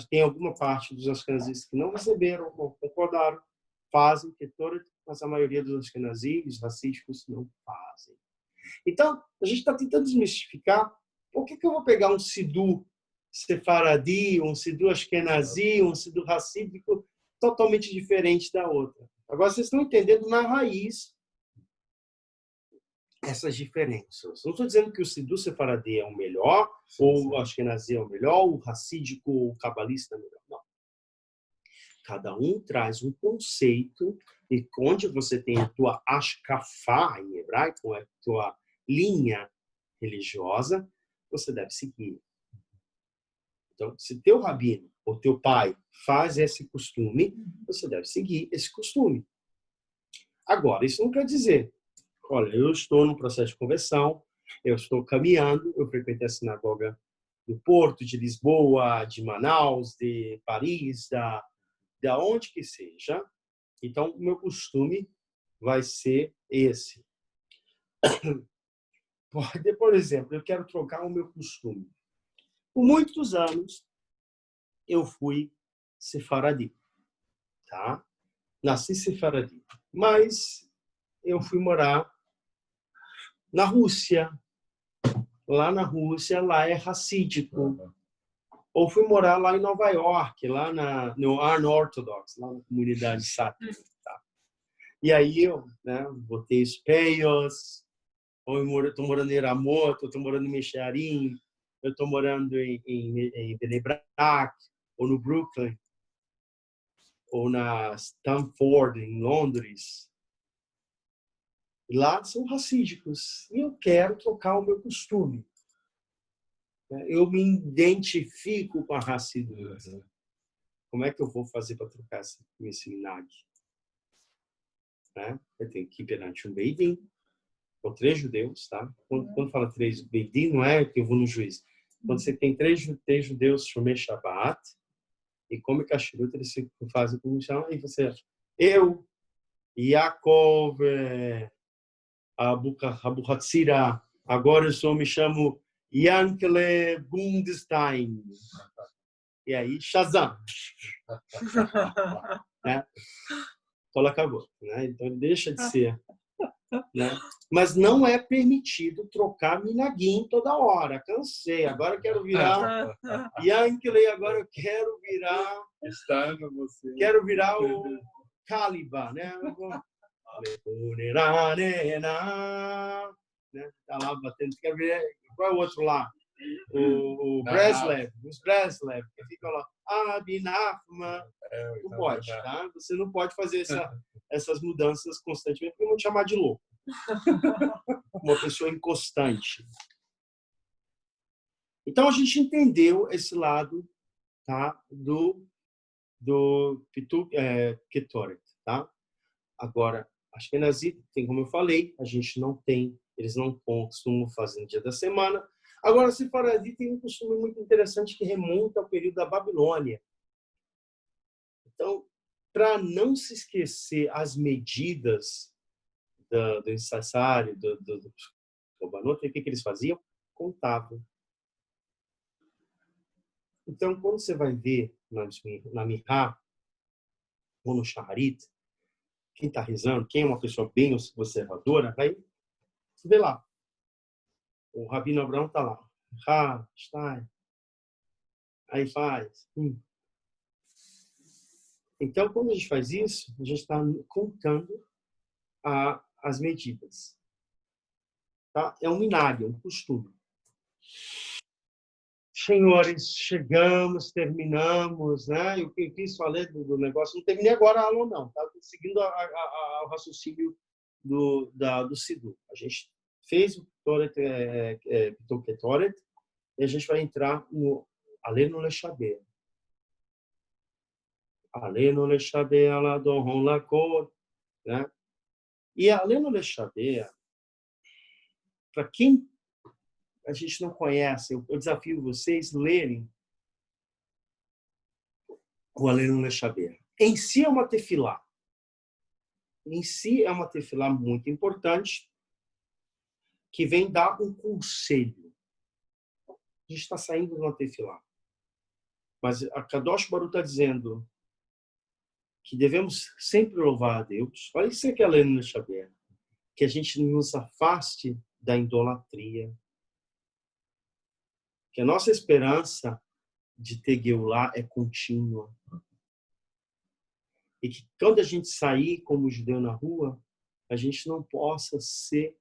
tem alguma parte dos ashkenazis que não receberam, não concordaram, fazem, mas a maioria dos ashkenazis, racísticos, não fazem. Então, a gente está tentando desmistificar por que eu vou pegar um sidu sefaradi, um sidu ashkenazi, um sidu racídico, totalmente diferente da outra. Agora, vocês estão entendendo na raiz essas diferenças. Não estou dizendo que o sidu sefaradi é o melhor, ou o ashkenazi é o melhor, o racídico ou o cabalista é o melhor. Não. Cada um traz um conceito, e onde você tem a tua ashkafá, em hebraico, a tua linha religiosa, você deve seguir. Então, se teu rabino ou teu pai faz esse costume, você deve seguir esse costume. Agora, isso não quer dizer, olha, eu estou num processo de conversão, eu estou caminhando, eu frequentei a sinagoga do Porto, de Lisboa, de Manaus, de Paris, de onde que seja. Então, o meu costume vai ser esse. Por exemplo, eu quero trocar o meu costume. Por muitos anos, eu fui sefaradi, tá? Nasci sefaradi. Mas eu fui morar na Rússia. Lá na Rússia, lá é racídico. Ou fui morar lá em Nova York, lá no Unorthodox, lá na comunidade Sátira. Tá? E aí eu, né, botei espelhos, ou eu estou morando em Eramoto, estou morando em Mexarim, eu estou morando em Bnei Brak, ou no Brooklyn, ou na Stamford, em Londres. E lá são racídicos. E eu quero trocar o meu costume. Eu me identifico com a raça idosa. Como é que eu vou fazer para trocar esse minag? Né? Eu tenho que ir perante um Beidim, com 3 judeus, tá? Quando fala 3 Beidim, não é que eu vou no juiz. Quando você tem 3 judeus, Shomer Shabbat, e come kashrut, eles fazem como chama, e você, eu, Yaakov, Abu Hatzira, agora eu me chamo Yankele Bundestein. E aí, Shazam. Né? Acabou. Né? Então, ele deixa de ser. Né? Mas não é permitido trocar minagim toda hora. Cansei. Agora eu quero virar Yankele. Agora eu quero virar... Quero virar o Caliba. Né? Tá lá batendo. Quero ver qual é o outro lá? O Breslev, os Breslev, que ficam lá, Abinafma, não pode, tá? Você não pode fazer essas mudanças constantemente, porque vão te chamar de louco. Uma pessoa inconstante. Então, a gente entendeu esse lado, tá? do Ketoret, tá? Agora, Ashkenazi, tem como eu falei, a gente não tem, eles não costumam fazer no dia da semana. Agora, Sefaradi tem um costume muito interessante que remonta ao período da Babilônia. Então, para não se esquecer as medidas do necessário, do Kobanot, o que eles faziam? Contavam. Então, quando você vai ver na Mihá ou no Shaharit, quem está rezando, quem é uma pessoa bem observadora, vai ver lá. O Rabino Abraão está lá. Stein. Aí faz. Então, quando a gente faz isso, a gente está contando as medidas. Tá? É um minhag, é um costume. Senhores, chegamos, terminamos, né? Eu quis falar do negócio, não terminei agora a aula, não. Tá? Seguindo o raciocínio do Sidu. A gente fez o Ketoret, e a gente vai entrar no Alenu Leshabea. Alenu Leshabea Ladon Lakor, né? E Alenu Leshabea, para quem a gente não conhece, eu desafio vocês a lerem o Alenu Leshabea. Em si é uma tefilá. Em si é uma tefilá muito importante, que vem dar um conselho. A gente está saindo de uma tefilá. Mas a Kadosh Baruch está dizendo que devemos sempre louvar a Deus. Olha isso que é Alenu Leshabea. Que a gente nos afaste da idolatria. Que a nossa esperança de ter Geulah é contínua. E que quando a gente sair como judeu na rua, a gente não possa ser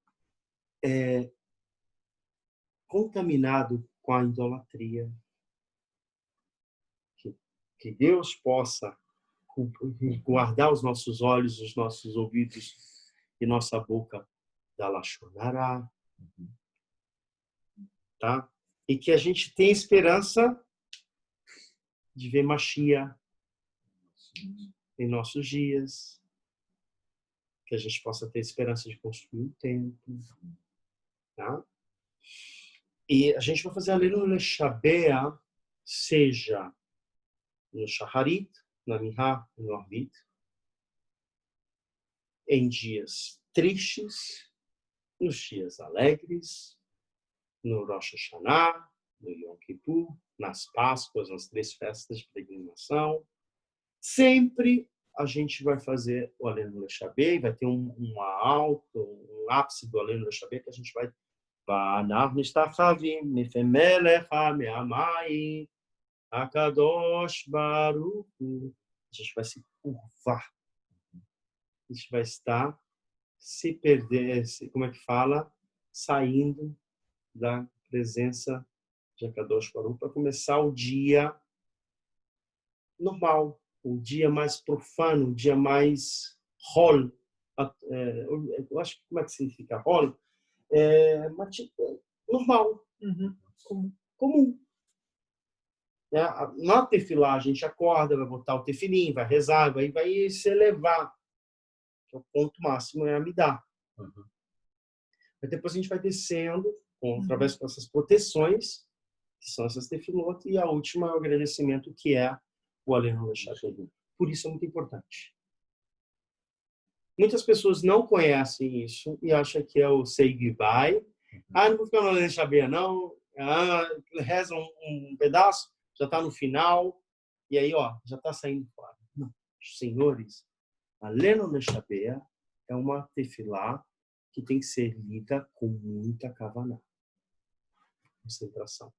contaminado com a idolatria. Que Deus possa guardar os nossos olhos, os nossos ouvidos e nossa boca da Lashonará. Tá? E que a gente tenha esperança de ver Mashiach em nossos dias. Que a gente possa ter esperança de construir um templo. Tá? E a gente vai fazer a Alenu Leshabea, seja no Shaharit, na Mihá, no Arvit, em dias tristes, nos dias alegres, no Rosh Hashanah, no Yom Kippur, nas Páscoas, nas 3 festas de peregrinação. Sempre a gente vai fazer o Alenu Lechabé, vai ter um ápice do Alenu Lechabé que a gente vai Va'anav nishtachavim mifemelecha me'amai Akadosh Baruch Hu. A gente vai se curvar. A gente vai estar se perder, como é que fala? Saindo da presença de Akadosh Baruch Hu para começar o dia normal, o dia mais profano, o dia mais hol. Eu acho que como é que significa hol? Normal, comum. Na tefilá, a gente acorda, vai botar o tefilim, vai rezar, vai se elevar. Que é o ponto máximo, é a midá. Mas depois a gente vai descendo, através dessas proteções, que são essas tefilot, e a última é o agradecimento, que é o Alenu Lechabé. Por isso é muito importante. Muitas pessoas não conhecem isso e acham que é o say goodbye. Não vou ficar no Alenu Lechabé, não. Reza um pedaço, já está no final, e aí, já está saindo fora. Não, senhores, Alenu Lechabé é uma tefilá que tem que ser lida com muita kavaná, concentração.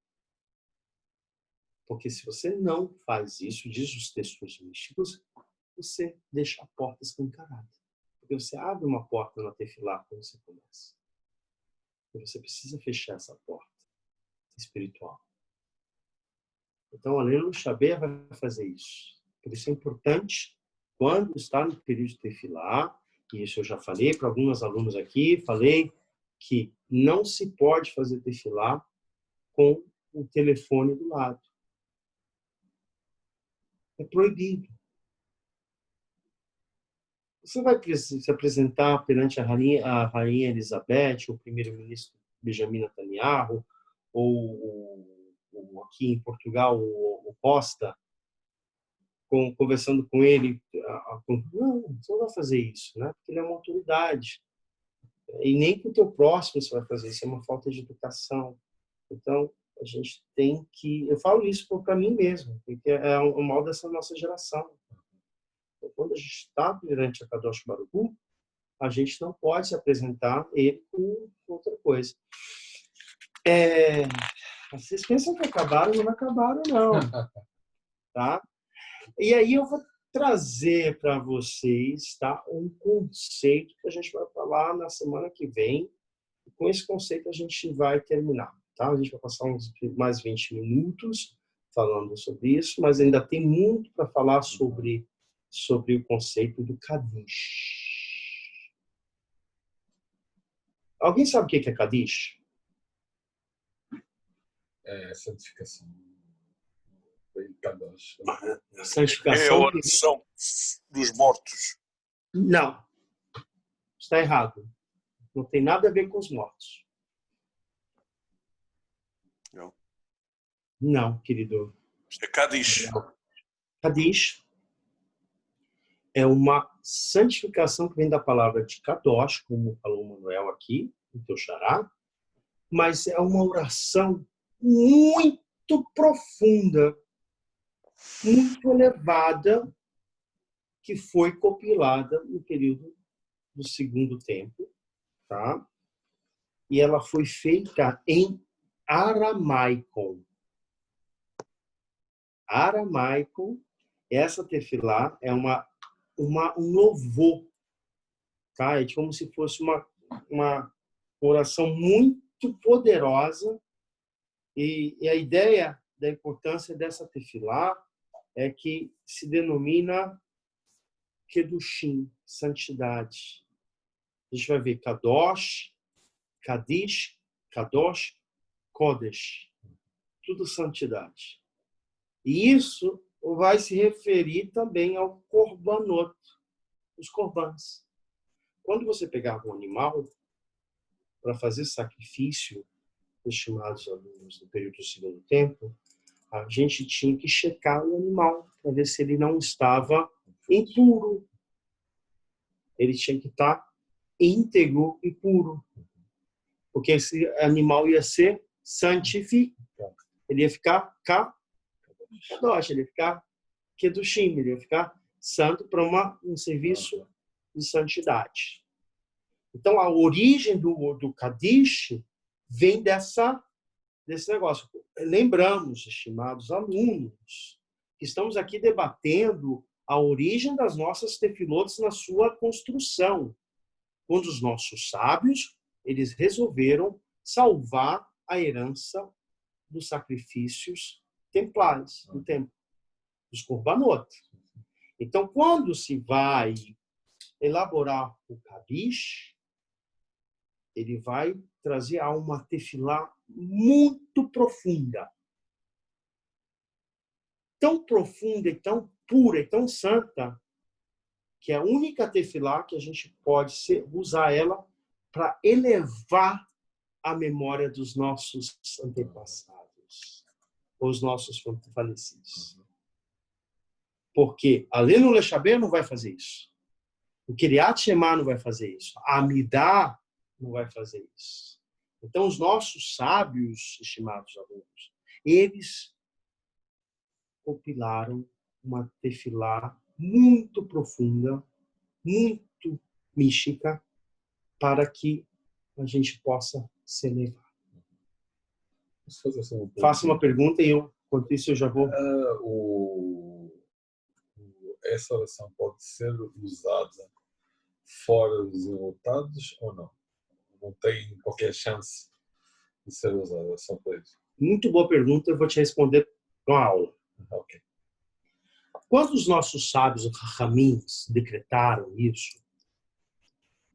Porque se você não faz isso, diz os textos místicos, você deixa a porta escancarada. Porque você abre uma porta na tefilá quando você começa. E você precisa fechar essa porta espiritual. Então, a Alenu Lechabé vai fazer isso. Por isso é importante, quando está no período de tefilá, e isso eu já falei para alguns alunos aqui, falei que não se pode fazer tefilá com o telefone do lado. É proibido. Você vai se apresentar perante a rainha Elizabeth, o primeiro-ministro Benjamin Netanyahu, ou aqui em Portugal, o Costa, conversando com ele. Não, você não vai fazer isso, né? Porque ele é uma autoridade. E nem com o teu próximo você vai fazer isso, é uma falta de educação. Então, a gente tem que... Eu falo isso para mim mesmo, porque é o mal dessa nossa geração. Então, quando a gente está perante a Kadosh Baruch Hu, a gente não pode se apresentar ele com outra coisa. Vocês pensam que acabaram? Não acabaram, não. Tá? E aí eu vou trazer para vocês, tá, um conceito que a gente vai falar na semana que vem. E com esse conceito a gente vai terminar. Tá? A gente vai passar mais 20 minutos falando sobre isso, mas ainda tem muito para falar sobre o conceito do Kadish. Alguém sabe o que é Kadish? É a santificação. Kadosh. A santificação. É a oração dos mortos. Não. Está errado. Não tem nada a ver com os mortos. Não. Não, querido. Isto é Kadish. Kadish é uma santificação que vem da palavra de Kadosh, como falou o Manuel aqui, no teu xará, mas é uma oração muito profunda, muito elevada, que foi compilada no período do Segundo Templo, tá? E ela foi feita em aramaico. Aramaico, essa tefilá é um louvor, tá? É como se fosse uma oração muito poderosa, e a ideia da importância dessa tefilá é que se denomina Kedushim, santidade. A gente vai ver Kadosh, Kadish, Kadosh, Kodesh. Tudo santidade. E isso vai se referir também ao korbanot, os corbãs. Quando você pegava um animal para fazer sacrifício, estimados alunos do período do Segundo Templo, a gente tinha que checar o animal para ver se ele não estava impuro. Ele tinha que estar íntegro e puro, porque esse animal ia ser santificado. ele ia ficar kadosh, ele ia ficar kedushim, ele ia ficar santo para um serviço de santidade. Então, a origem do Kadish vem desse negócio. Lembramos, estimados alunos, que estamos aqui debatendo a origem das nossas tefilotes na sua construção, quando os nossos sábios eles resolveram salvar a herança dos sacrifícios templares do templo, dos korbanot. Então, quando se vai elaborar o Kadish, ele vai trazer a uma tefilá muito profunda. Tão profunda e tão pura e tão santa, que é a única tefilá que a gente pode usar ela para elevar a memória dos nossos antepassados, os nossos falecidos. Porque a Lenu Lechabé não vai fazer isso. O Kiryat Shema não vai fazer isso. A Amidah não vai fazer isso. Então, os nossos sábios, estimados alunos, eles compilaram uma tefilá muito profunda, muito mística, para que a gente possa se elevar. Faça uma pergunta e enquanto isso, eu já vou... Essa oração pode ser usada fora dos enlutados ou não? Não tem qualquer chance de ser usada só para isso? Muito boa pergunta, eu vou te responder com a aula. Ok. Quando os nossos sábios, os Rahamins, decretaram isso,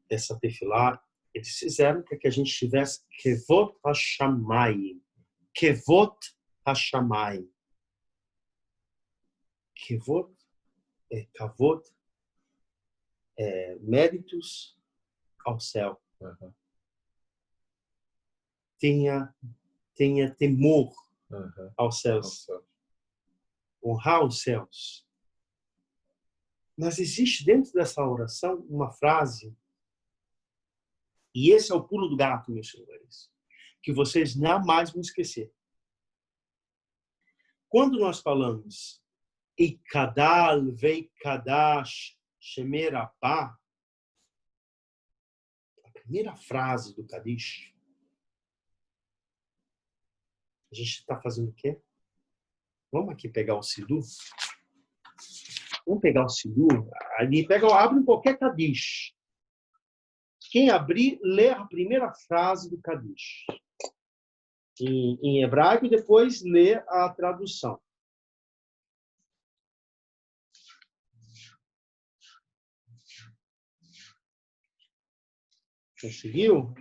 essa tefilá, eles fizeram para que a gente tivesse Kevot HaShamayim. Kevot HaShamayim. Kevot é Kavod, méritos ao céu. Uhum. Tenha temor aos céus. Honrar os céus. Mas existe dentro dessa oração uma frase, e esse é o pulo do gato, meus senhores, que vocês jamais vão esquecer. Quando nós falamos Ikadal veikadash shemerapá, a primeira frase do Kadish, a gente está fazendo o quê? Vamos aqui pegar o Sidur. Vamos pegar o Sidur. Ali abre qualquer Kadish. Quem abrir, lê a primeira frase do Kadish. Em hebraico, e depois lê a tradução. Conseguiu?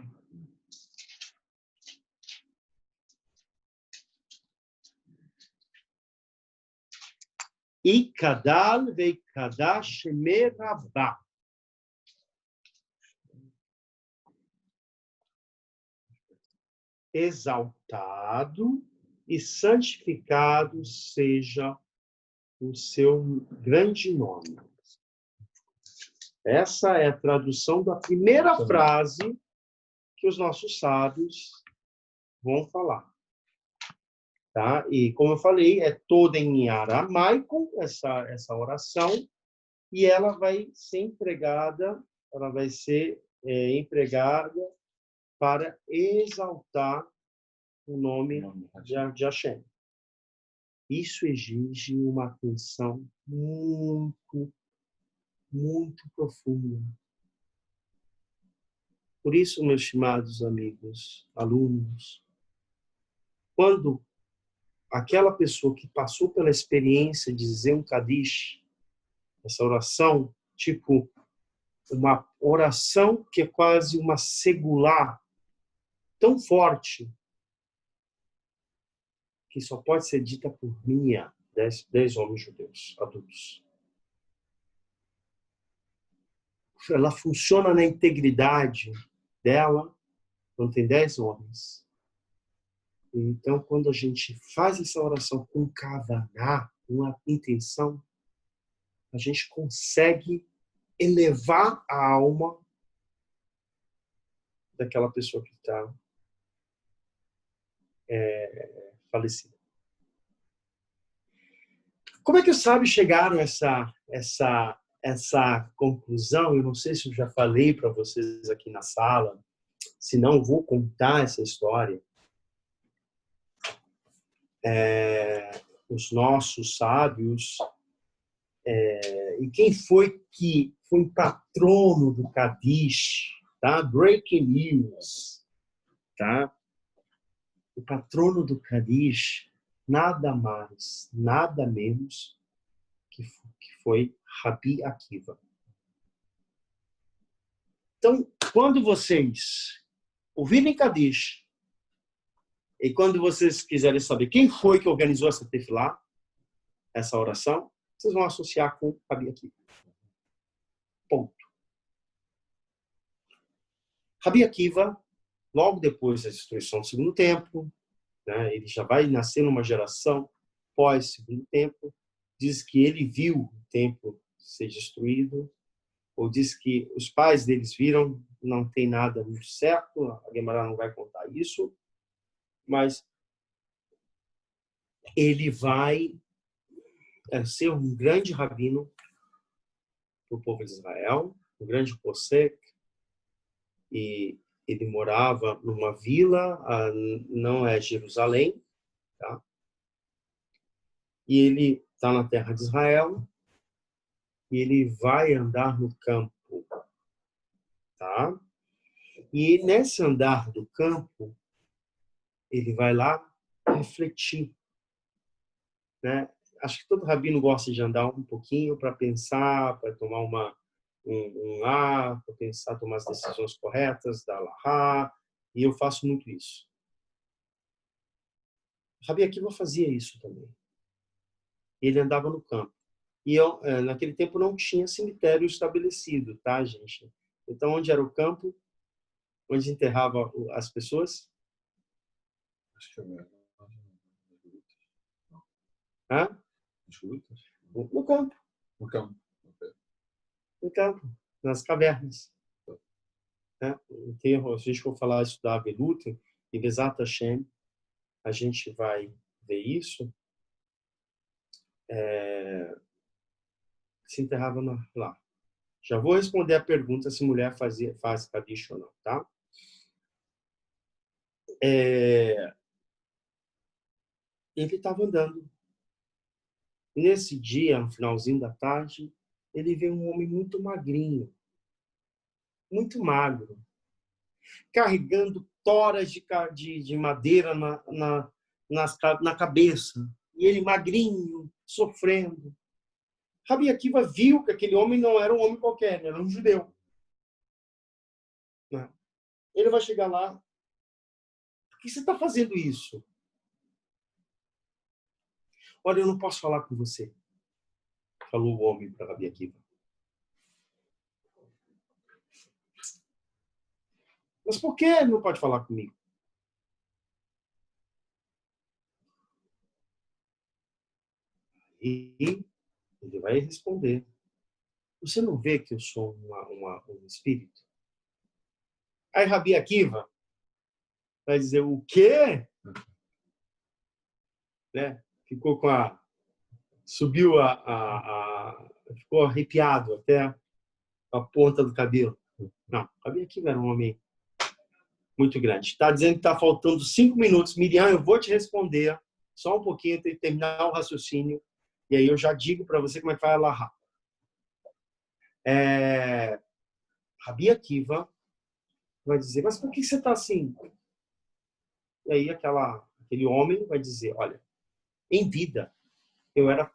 Ikadal veikadash merabá. Exaltado e santificado seja o seu grande nome. Essa é a tradução da primeira frase que os nossos sábios vão falar. Tá? E, como eu falei, é toda em aramaico, essa oração, e ela vai ser empregada para exaltar o nome de Hashem. Isso exige uma atenção muito, muito profunda. Por isso, meus estimados amigos, alunos, quando aquela pessoa que passou pela experiência de dizer um Kadish, essa oração, tipo uma oração que é quase uma segular, tão forte, que só pode ser dita por 10 homens judeus adultos. Ela funciona na integridade dela, quando tem 10 homens. Então, quando a gente faz essa oração com kavaná, com a intenção, a gente consegue elevar a alma daquela pessoa que está falecida. Como é que os sábios chegaram a essa conclusão? Eu não sei se eu já falei para vocês aqui na sala, se não, vou contar essa história. Os nossos sábios, e quem foi que foi o patrono do Kadish, tá? Breaking news, tá? O patrono do Kadish, nada mais, nada menos que foi Rabi Akiva. Então, quando vocês ouvirem Kadish, e quando vocês quiserem saber quem foi que organizou essa tefilá, essa oração, vocês vão associar com Rabi Akiva. Ponto. Rabi Akiva, logo depois da destruição do segundo templo, né, ele já vai nascer numa geração pós-segundo templo, diz que ele viu o templo ser destruído, ou diz que os pais deles viram, não tem nada muito certo, a Guimarães não vai contar isso, mas ele vai ser um grande rabino para o povo de Israel, um grande posek, e ele morava numa vila, não é Jerusalém, tá? E ele está na terra de Israel, e ele vai andar no campo, tá? E nesse andar do campo, ele vai lá refletir, né? Acho que todo rabino gosta de andar um pouquinho para pensar, para tomar um ar, para pensar, tomar as decisões corretas da Halahá, e eu faço muito isso. Rabi Akiva fazia isso também. Ele andava no campo. E naquele tempo não tinha cemitério estabelecido, tá, gente? Então, onde era o campo? Onde enterrava as pessoas? Acho que é mesmo. Hã? No campo. No campo. No campo, nas cavernas. Né? Enterro, se a gente for falar, estudar a Veluta, e Bezat Hashem, a gente vai ver isso. Se enterrava lá. Já vou responder a pergunta se mulher faz Kadish ou não, tá? Ele estava andando. E nesse dia, no finalzinho da tarde, ele vê um homem muito magrinho, muito magro, carregando toras de madeira na cabeça. E ele magrinho, sofrendo. Rabi Akiva viu que aquele homem não era um homem qualquer, era um judeu. Ele vai chegar lá. Por que você está fazendo isso? Olha, eu não posso falar com você, falou o homem para Rabi Akiva. Mas por que ele não pode falar comigo? E ele vai responder. Você não vê que eu sou um espírito? Aí Rabi Akiva vai dizer, o quê? Né? Ficou subiu ficou arrepiado até a ponta do cabelo. Não, Rabi Akiva era um homem muito grande. Está dizendo que está faltando 5 minutos. Miriam, eu vou te responder só um pouquinho, tem que terminar o raciocínio. E aí eu já digo para você como é que vai a Lahá. Rabi Akiva vai dizer, mas por que você está assim? E aí aquele homem vai dizer, olha, em vida eu era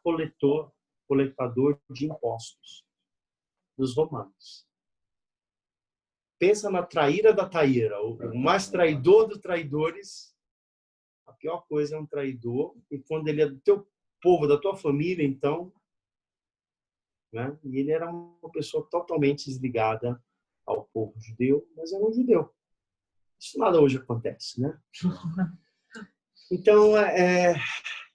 coletador de impostos dos romanos. Pensa na traíra da traíra, o mais traidor dos traidores. A pior coisa é um traidor, e quando ele é do teu povo, da tua família, então, né? E ele era uma pessoa totalmente desligada ao povo judeu, mas era um judeu. Isso nada hoje acontece, né? Então,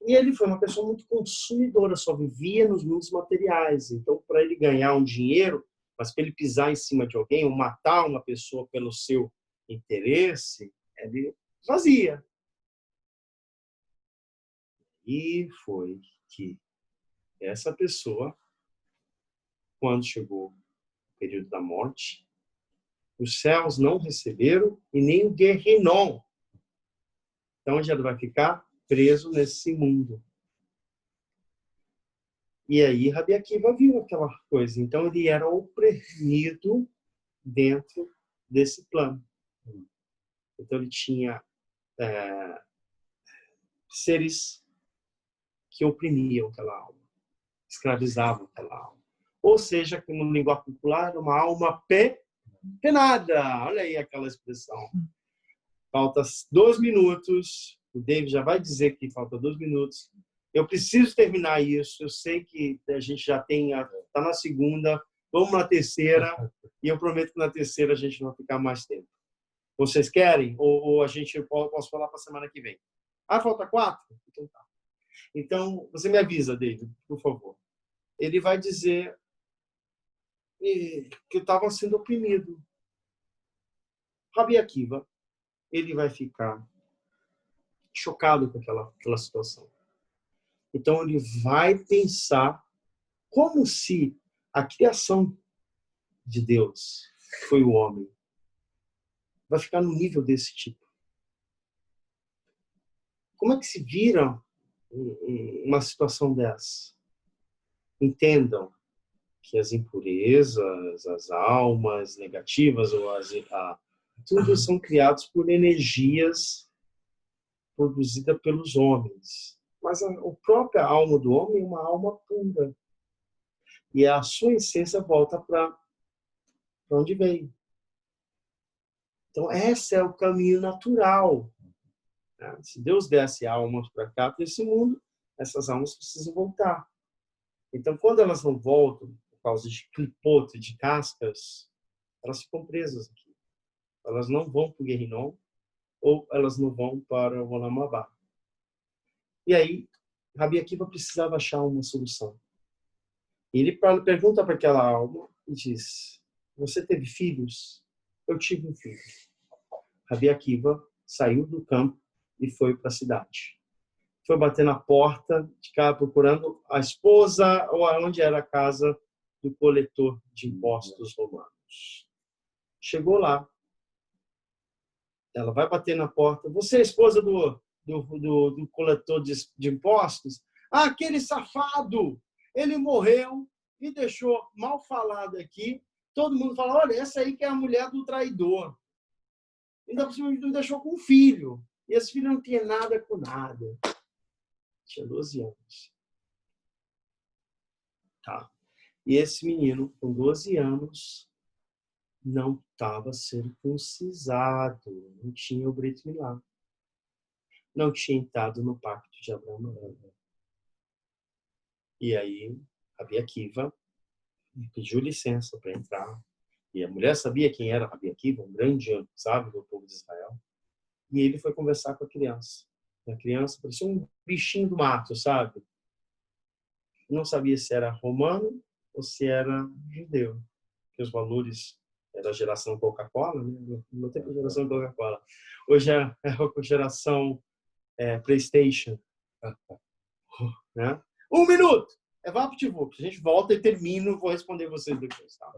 e ele foi uma pessoa muito consumidora, só vivia nos mundos materiais. Então, para ele ganhar um dinheiro, mas para ele pisar em cima de alguém ou matar uma pessoa pelo seu interesse, ele fazia. E foi que Essa pessoa, quando chegou o período da morte, os céus não receberam e nem o Guerrinon. Então, onde ela vai ficar? Preso nesse mundo. E aí, Rabi Akiva viu aquela coisa. Então, ele era oprimido dentro desse plano. Então, ele tinha seres que oprimiam aquela alma, escravizavam aquela alma. Ou seja, como língua popular, uma alma penada. Olha aí aquela expressão. Falta 2 minutos. O David já vai dizer que falta 2 minutos. Eu preciso terminar isso. Eu sei que a gente já está na segunda. Vamos na terceira. E eu prometo que na terceira a gente vai ficar mais tempo. Vocês querem? Ou a gente posso falar para a semana que vem? Ah, falta 4? Então tá. Então, você me avisa, David, por favor. Ele vai dizer que eu estava sendo oprimido. Rabi Akiva, ele vai ficar chocado com aquela situação. Então, ele vai pensar como se a criação de Deus foi o homem. Vai ficar no nível desse tipo. Como é que se vira uma situação dessa? Entendam que as impurezas, as almas negativas, tudo são criados por energias produzidas pelos homens. Mas a própria alma do homem é uma alma pura. E a sua essência volta para onde veio. Então, esse é o caminho natural. Se Deus desse almas para cá, para esse mundo, essas almas precisam voltar. Então, quando elas não voltam, por causa de clipote, de cascas, elas ficam presas aqui. Elas não vão para o Guerrinon ou elas não vão para o Olam Haba. E aí, Rabi Akiva precisava achar uma solução. E ele pergunta para aquela alma e diz: você teve filhos? Eu tive um filho. Rabi Akiva saiu do campo e foi para a cidade. Foi bater na porta de casa procurando a esposa ou onde era a casa do coletor de impostos romanos. Chegou lá. Ela vai bater na porta. Você é a esposa do coletor de impostos? Ah, aquele safado! Ele morreu e deixou mal falado aqui. Todo mundo fala, olha, essa aí que é a mulher do traidor. Ainda por cima me deixou com um filho. E esse filho não tinha nada com nada. Tinha 12 anos. Tá. E esse menino, com 12 anos, não estava circuncisado. Não tinha o Brit Milá. Não tinha entrado no pacto de Abraão. E aí, Rabi Akiva pediu licença para entrar. E a mulher sabia quem era Rabi Akiva, um grande sábio do povo de Israel. E ele foi conversar com a criança. A criança parecia um bichinho do mato, sabe? Não sabia se era romano ou se era judeu. Porque os valores da geração Coca-Cola, né? Não tem geração Coca-Cola. Hoje é a geração PlayStation. Né? 1 minuto! É VaptVupt. A gente volta e termino. Vou responder vocês depois. Tá?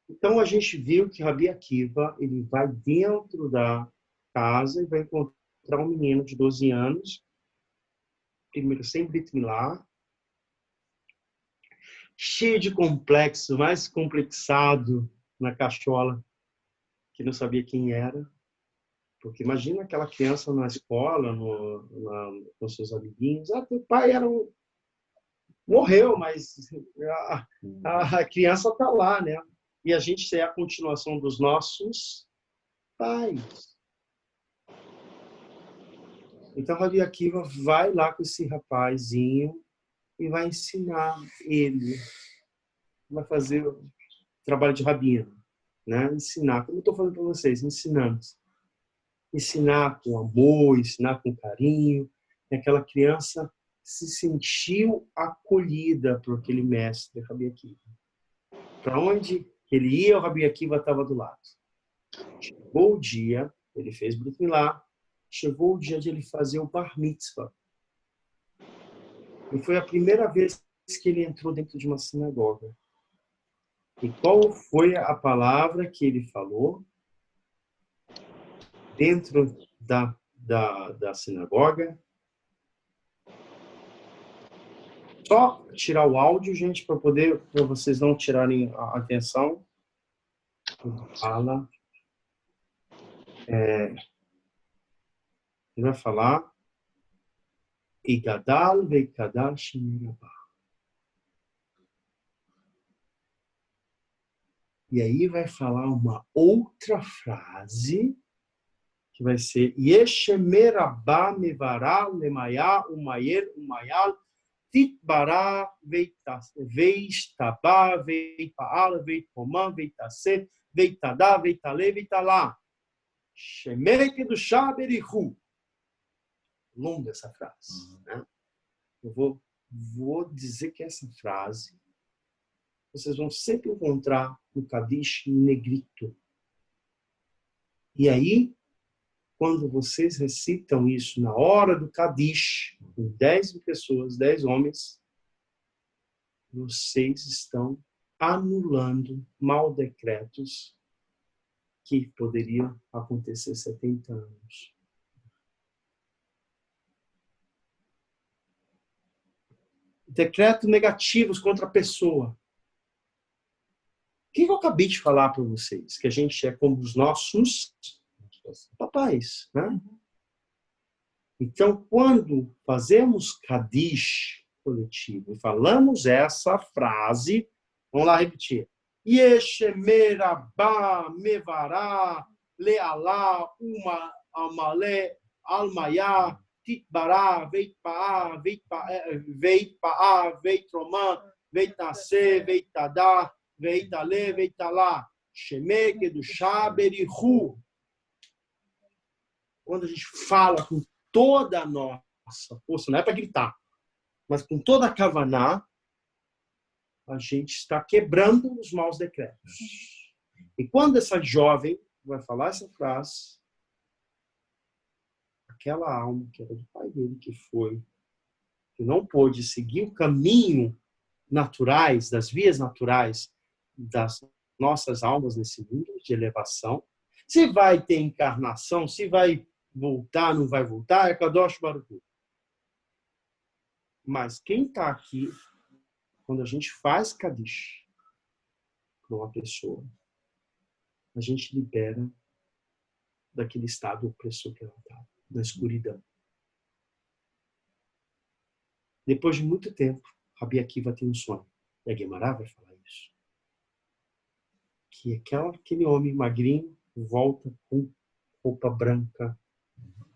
Então, a gente viu que Rabi Akiva, ele vai dentro da casa e vai encontrar um menino de 12 anos, primeiro sem Brit Milá, cheio de complexo, mais complexado na cachola, que não sabia quem era. Porque imagina aquela criança na escola, com seus amiguinhos. Ah, teu pai morreu, mas a criança está lá, né? E a gente é a continuação dos nossos pais. Então, Rabi Akiva vai lá com esse rapazinho e vai ensinar ele. Vai fazer o trabalho de rabino, né? Ensinar, como eu estou falando para vocês, ensinando. Ensinar com amor, ensinar com carinho. E aquela criança se sentiu acolhida por aquele mestre, Rabi Akiva. Para onde ele ia, o Rabi Akiva estava do lado. Chegou o dia, ele fez Brit Milá, chegou o dia de ele fazer o Bar Mitzvah. E foi a primeira vez que ele entrou dentro de uma sinagoga. E qual foi a palavra que ele falou dentro da sinagoga? Só tirar o áudio, gente, para vocês não tirarem a atenção. Fala. Ele vai falar. Igadal veikadal shimirabá. E aí vai falar uma outra frase que vai ser Yeshemerabá mevará lemayá umayer umayal titbará veistabá veipaal veitomã veitasê veitadá veitalê veitalá Shemeke do Shaberihu. Longa essa frase, né? Eu vou dizer que essa frase vocês vão sempre encontrar no Kadish em negrito. E aí, quando vocês recitam isso na hora do Kadish, com 10 pessoas, 10 homens, vocês estão anulando mal decretos que poderiam acontecer 70 anos. Decretos negativos contra a pessoa. O que eu acabei de falar para vocês? Que a gente é como os nossos papais, né? Então, quando fazemos Kadish coletivo e falamos essa frase, vamos lá repetir. Yeshemerabá mevará lealá uma amale almayá titbará veitpaá veitpaá veitromã veitasê veitadá veitalê veitalá shemeke do shaberihu. Quando a gente fala com toda a nossa força, não é para gritar, mas com toda a kavaná, a gente está quebrando os maus decretos. E quando essa jovem vai falar essa frase, aquela alma que era do pai dele, que não pôde seguir o caminho naturais, das vias naturais das nossas almas nesse mundo de elevação, se vai ter encarnação, se vai voltar, não vai voltar, é Kadosh Baruch Hu. Mas quem está aqui, quando a gente faz Kadish para uma pessoa, a gente libera daquele estado opressor que ela está, da escuridão. Depois de muito tempo, Rabi Akiva tem um sonho. E a Guemará vai falar isso. Que aquele homem magrinho volta com roupa branca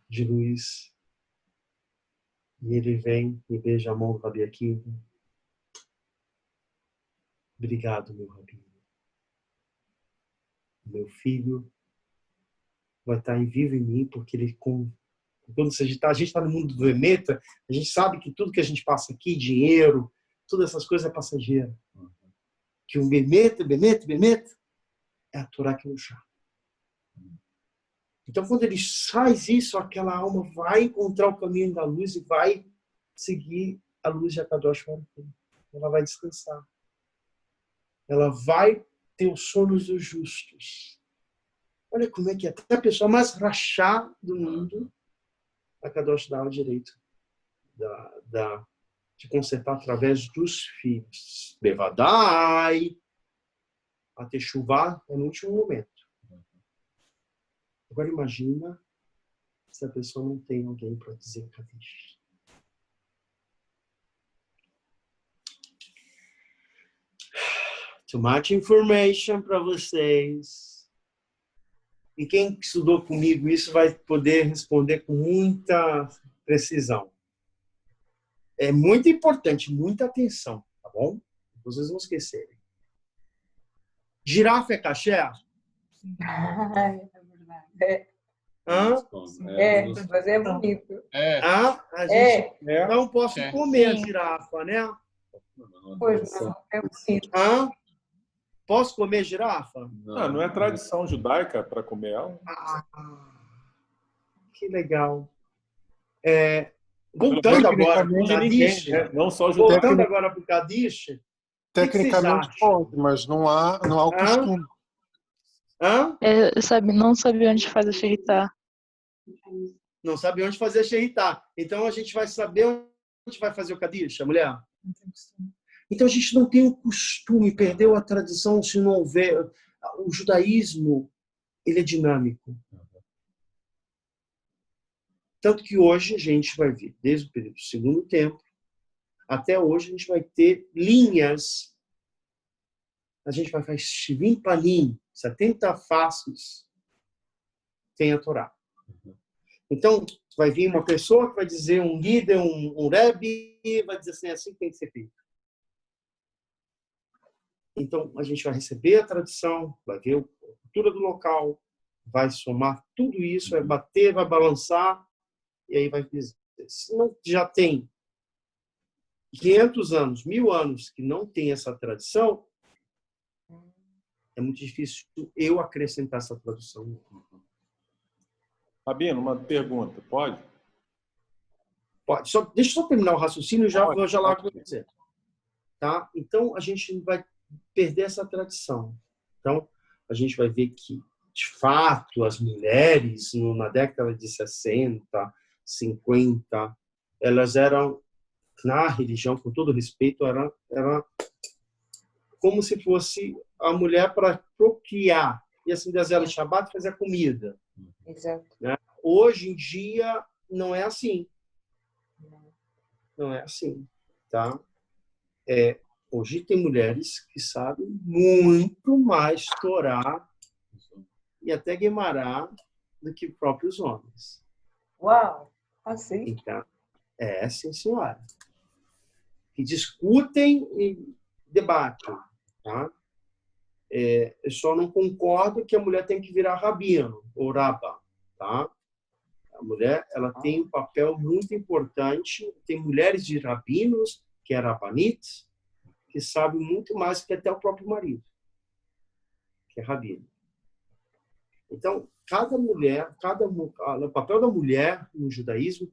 de luz. E ele vem e beija a mão do Rabi Akiva. Obrigado, meu Rabi. Meu filho vai estar vivo em mim, porque ele quando a gente está no mundo do Emeta, a gente sabe que tudo que a gente passa aqui, dinheiro, todas essas coisas é passageiro. Que o Emeta, é a Torá que nos chama. Então, quando ele faz isso, aquela alma vai encontrar o caminho da luz e vai seguir a luz de Akadosh Baruch Hu. Ela vai descansar. Ela vai ter os sonos dos justos. Olha como é que é. Até a pessoa mais rachá do mundo, a Kadosh dá o direito de consertar através dos filhos. Bevadai. A techuvá é no último momento. Agora imagina se a pessoa não tem alguém para dizer Kadish. Too much information para vocês. E quem estudou comigo isso vai poder responder com muita precisão. É muito importante, muita atenção, tá bom? Vocês não esquecerem. Girafa é caché? É verdade. Mas é bonito. Não posso comer a girafa, né? Pois não, é bonito. Posso comer girafa? Não é tradição judaica para comer ela? Que legal. Voltando agora para o Tecnicamente, ninguém, Kadish, né? Não só judeu. voltando agora para o Kadish, o que vocês Tecnicamente acham? pode, mas não há o costume. Hã? Não sabia onde faz a shehita. Não sabe onde fazer a Sheritá. Então a gente vai saber onde vai fazer o Kadish, a mulher? Não tem costume. Então a gente não tem o costume, perdeu a tradição se não houver. O judaísmo, ele é dinâmico. Tanto que hoje a gente vai ver, desde o período do Segundo Templo, até hoje a gente vai ter linhas. A gente vai fazer Shivim Panim, 70 faces, tem a Torá. Então, vai vir uma pessoa que vai dizer, um líder, um rebbe, vai dizer assim, assim que tem que ser feito. Então, a gente vai receber a tradição, vai ver a cultura do local, vai somar tudo isso, vai bater, vai balançar, e aí vai dizer, se não já tem 500 anos, 1000 anos que não tem essa tradição, é muito difícil eu acrescentar essa tradução. Rabino, uma pergunta, pode? Pode. Deixa eu só terminar o raciocínio e já vou lá com você. Tá? Então, a gente vai perder essa tradição. Então, a gente vai ver que, de fato, as mulheres, na década de 60, 50, elas eram, na religião, com todo respeito, era como se fosse a mulher para procriar. E assim, ela Shabbat fazer comida. Exato. Né? Hoje em dia, não é assim. Não é assim. Tá? Hoje tem mulheres que sabem muito mais Torá e até Guemará do que próprios homens. Uau! Assim? Então, sim, senhora. Que discutem e debatem. Tá? Eu só não concordo que a mulher tem que virar rabino ou raba. Tá? A mulher ela tem um papel muito importante. Tem mulheres de rabinos, que é rabanit, que sabem muito mais que até o próprio marido, que é rabino. Então, o papel da mulher no judaísmo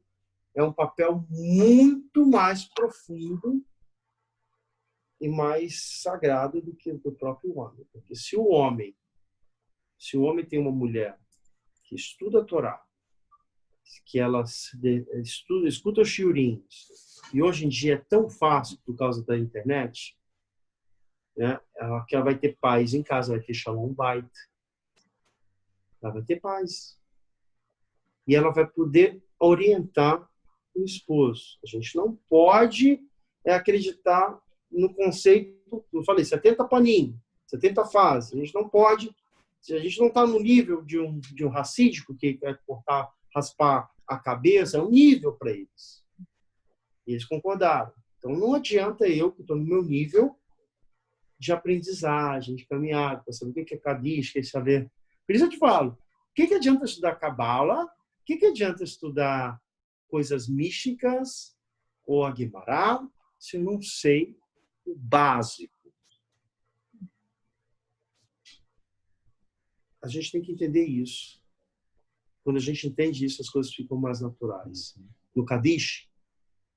é um papel muito mais profundo e mais sagrado do que o do próprio homem. Porque se o homem tem uma mulher que estuda a Torá, que ela escuta os shiurinhos, e hoje em dia é tão fácil por causa da internet, né? Que ela vai ter paz em casa, vai ter shalom bait, ela vai ter paz. E ela vai poder orientar o esposo. A gente não pode acreditar no conceito, eu falei, 70 paninhos, 70 fases. A gente não pode, se a gente não está no nível de um racídico que vai raspar a cabeça, é um nível para eles. E eles concordaram. Então não adianta eu, que estou no meu nível de aprendizagem, de caminhada, para saber o que é Kadish, quer saber. Por isso eu te falo, o que adianta estudar Kabbalah? O que adianta estudar coisas místicas ou a Guemará se eu não sei o básico? A gente tem que entender isso. Quando a gente entende isso, as coisas ficam mais naturais. No Kadish,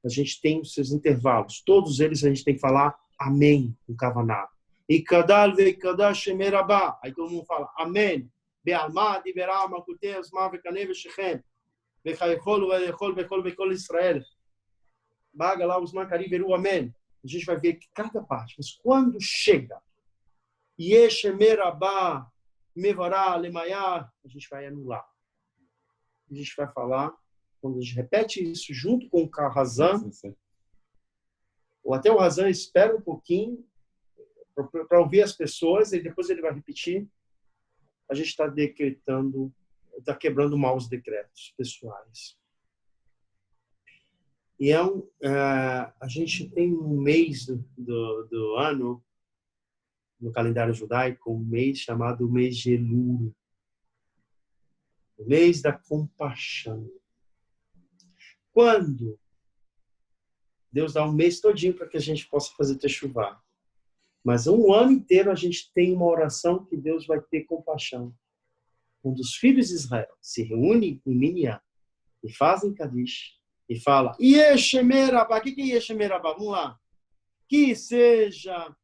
a gente tem os seus intervalos. Todos eles a gente tem que falar amém no Kavaná. E kadal ve kadash merabá. Aí todo mundo fala amém. Be'alma diberá makuteus ma vekane veshechem. Vechaychol velechol vechol vechol Israel. Baga lá os macari veru amém. A gente vai ver que cada parte. Mas quando chega Yesh merabá mevará lemayá, a gente vai anular. A gente vai falar, quando a gente repete isso junto com o Razan, ou até o Razan espera um pouquinho para ouvir as pessoas e depois ele vai repetir, a gente está decretando, está quebrando maus decretos pessoais. E a gente tem um mês do ano, no calendário judaico, um mês chamado mês de Elul, o mês da compaixão. Quando Deus dá um mês todinho para que a gente possa fazer techuvá. Mas um ano inteiro a gente tem uma oração que Deus vai ter compaixão. Quando os filhos de Israel se reúnem em Minyan e fazem Kadish, e fala, Yeshemerabá, o que é Yeshemerabá? Vamos lá. Que seja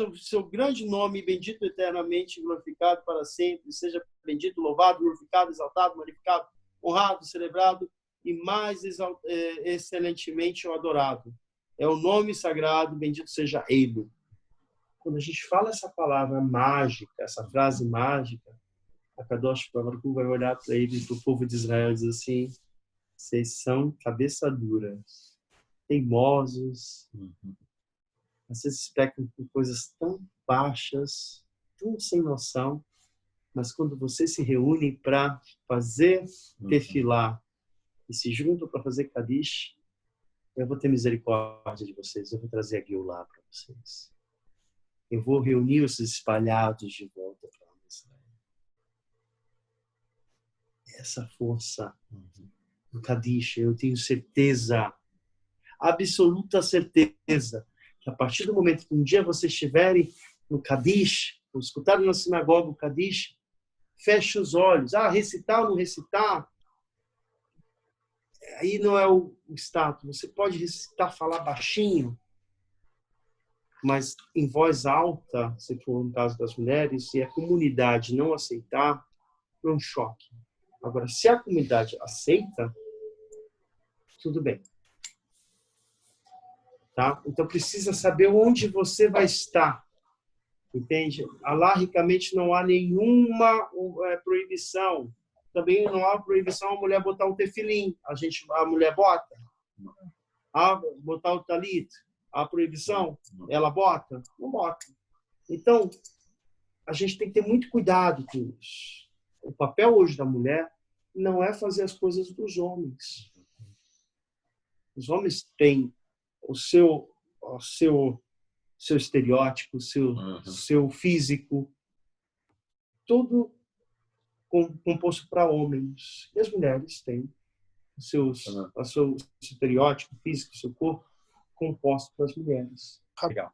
o seu grande nome bendito eternamente, glorificado para sempre, seja bendito, louvado, glorificado, exaltado, magnificado, honrado, celebrado e mais excelentemente adorado. É o nome sagrado, bendito seja ele. Quando a gente fala essa palavra mágica, essa frase mágica, a Kadosh Baruch Hu vai olhar para ele, para o povo de Israel e dizer assim, vocês são cabeça duras, teimosos, às vezes pecam por coisas tão baixas, tão sem noção, mas quando vocês se reúnem para fazer tefilá e se juntam para fazer Kadish, eu vou ter misericórdia de vocês, eu vou trazer a Geulah para vocês. Eu vou reunir os espalhados de volta para Israel. Essa força do Kadish, eu tenho certeza, absoluta certeza, que a partir do momento que um dia vocês estiverem no Kadish, ou escutarem na sinagoga o Kadish, feche os olhos. Recitar ou não recitar, aí não é o status. Você pode recitar, falar baixinho, mas em voz alta, se for no caso das mulheres, se a comunidade não aceitar, é um choque. Agora, se a comunidade aceita, tudo bem. Tá? Então, precisa saber onde você vai estar. Entende? Alarricamente não há nenhuma proibição. Também não há proibição a mulher botar um tefilim. A mulher bota. Botar o talit. A proibição, ela bota? Não bota. Então, a gente tem que ter muito cuidado com isso. O papel hoje da mulher não é fazer as coisas dos homens. Os homens têm o seu estereótipo, o seu físico, tudo composto para homens. E as mulheres têm o seu estereótipo físico, o seu corpo, composto para as mulheres. Legal.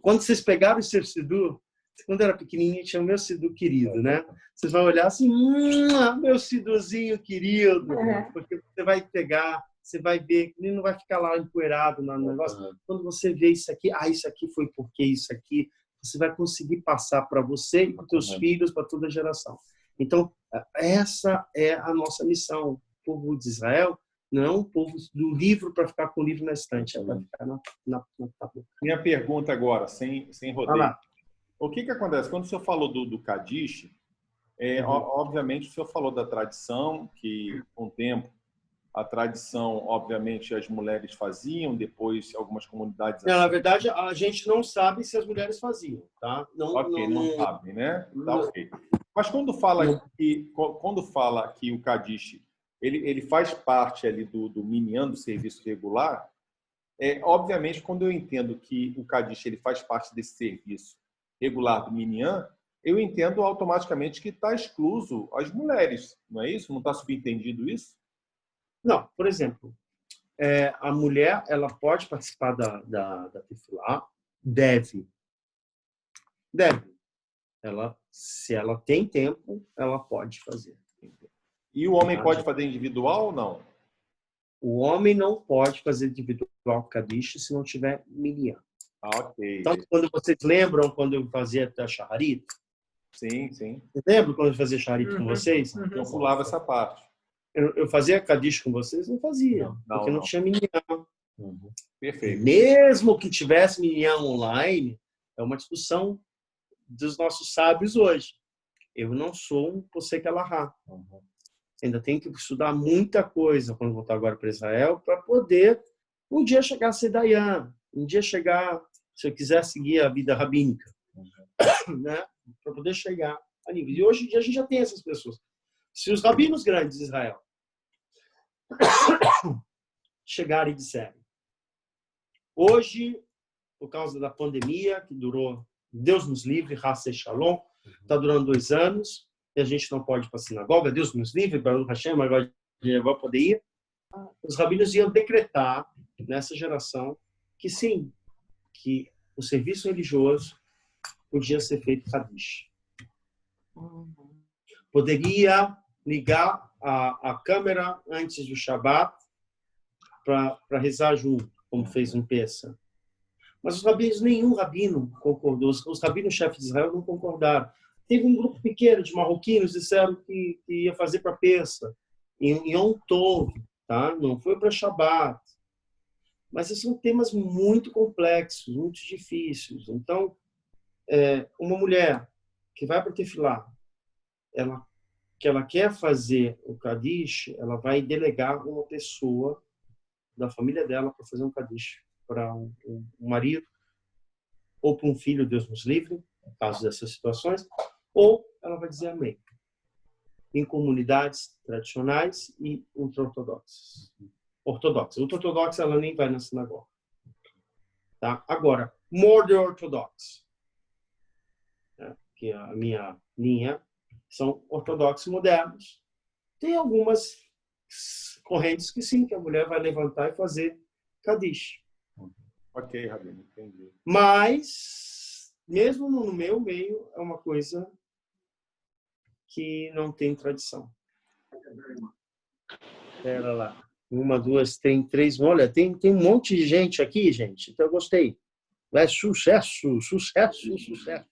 Quando vocês pegaram o seu Sidur, quando eu era pequenininho, tinha o meu Sidur querido, né? Vocês vão olhar assim, meu Sidurzinho querido, porque você vai pegar, você vai ver, ele não vai ficar lá empoeirado no negócio. Quando você vê isso aqui, isso aqui foi porque isso aqui, você vai conseguir passar para você e para os seus filhos, para toda a geração. Então, essa é a nossa missão. O povo de Israel não é um povo do livro para ficar com o livro na estante, é para ficar na tábua. Minha pergunta agora, sem rodeio. O que acontece? Quando o senhor falou do Kadish, obviamente o senhor falou da tradição, que com o tempo, a tradição, obviamente, as mulheres faziam, depois algumas comunidades... Não, na verdade, a gente não sabe se as mulheres faziam, tá? Não sabe, né? Tá, ok. Mas quando fala que o Kadish, ele faz parte ali do minyan, do serviço regular, obviamente, quando eu entendo que o Kadish ele faz parte desse serviço regular do minyan, eu entendo automaticamente que está excluso as mulheres, não é isso? Não está subentendido isso? Não, por exemplo, a mulher ela pode participar da tefilá, deve. Se ela tem tempo, ela pode fazer. E o homem pode fazer individual ou não? O homem não pode fazer individual Kadish se não tiver minyan. Ok. Então, quando vocês lembram quando eu fazia a shaharit? Sim, sim. Você lembra quando eu fazia shaharit com vocês? Eu pulava essa parte. Eu fazia Kadish com vocês? Não fazia, porque não tinha minyan. Perfeito. Mesmo que tivesse minyan online, é uma discussão dos nossos sábios hoje. Eu não sou um posek alahá. Ainda tenho que estudar muita coisa quando voltar agora para Israel para poder um dia chegar a ser dayan, um dia chegar, se eu quiser seguir a vida rabínica, né? Para poder chegar a nível. E hoje em dia a gente já tem essas pessoas. Se os rabinos grandes de Israel chegarem e disserem, hoje, por causa da pandemia, que durou, Deus nos livre, Hassei Shalom, está durando 2 anos, e a gente não pode ir para a sinagoga, Deus nos livre, Baruch Hashem, agora a gente vai poder ir. Os rabinos iam decretar, nessa geração, que sim, que o serviço religioso podia ser feito Kadish. Poderia ligar a câmera antes do Shabat para rezar junto, como fez em Pessa. Mas os rabinos, nenhum rabino concordou. Os rabinos-chefes de Israel não concordaram. Teve um grupo pequeno de marroquinos que disseram que ia fazer para Pessa, em Yom Tov, tá? Não foi para Shabat. Mas esses são temas muito complexos, muito difíceis. Então, uma mulher que vai para Tefilá, que ela quer fazer o Kadish, ela vai delegar uma pessoa da família dela para fazer um Kadish para um marido ou para um filho, Deus nos livre, no caso dessas situações, ou ela vai dizer amém. Em comunidades tradicionais e ultra-ortodoxas. Ultra-ortodoxa, ela nem vai na sinagoga. Tá? Agora, more ortodox, né? Que é a minha linha, são ortodoxos modernos. Tem algumas correntes que sim, que a mulher vai levantar e fazer Kadish. Ok, Rabino, entendi. Mas, mesmo no meu meio, é uma coisa que não tem tradição. Espera lá. 1, 2, tem 3. Olha, tem um monte de gente aqui, gente. Então, eu gostei. É sucesso, sucesso, sucesso.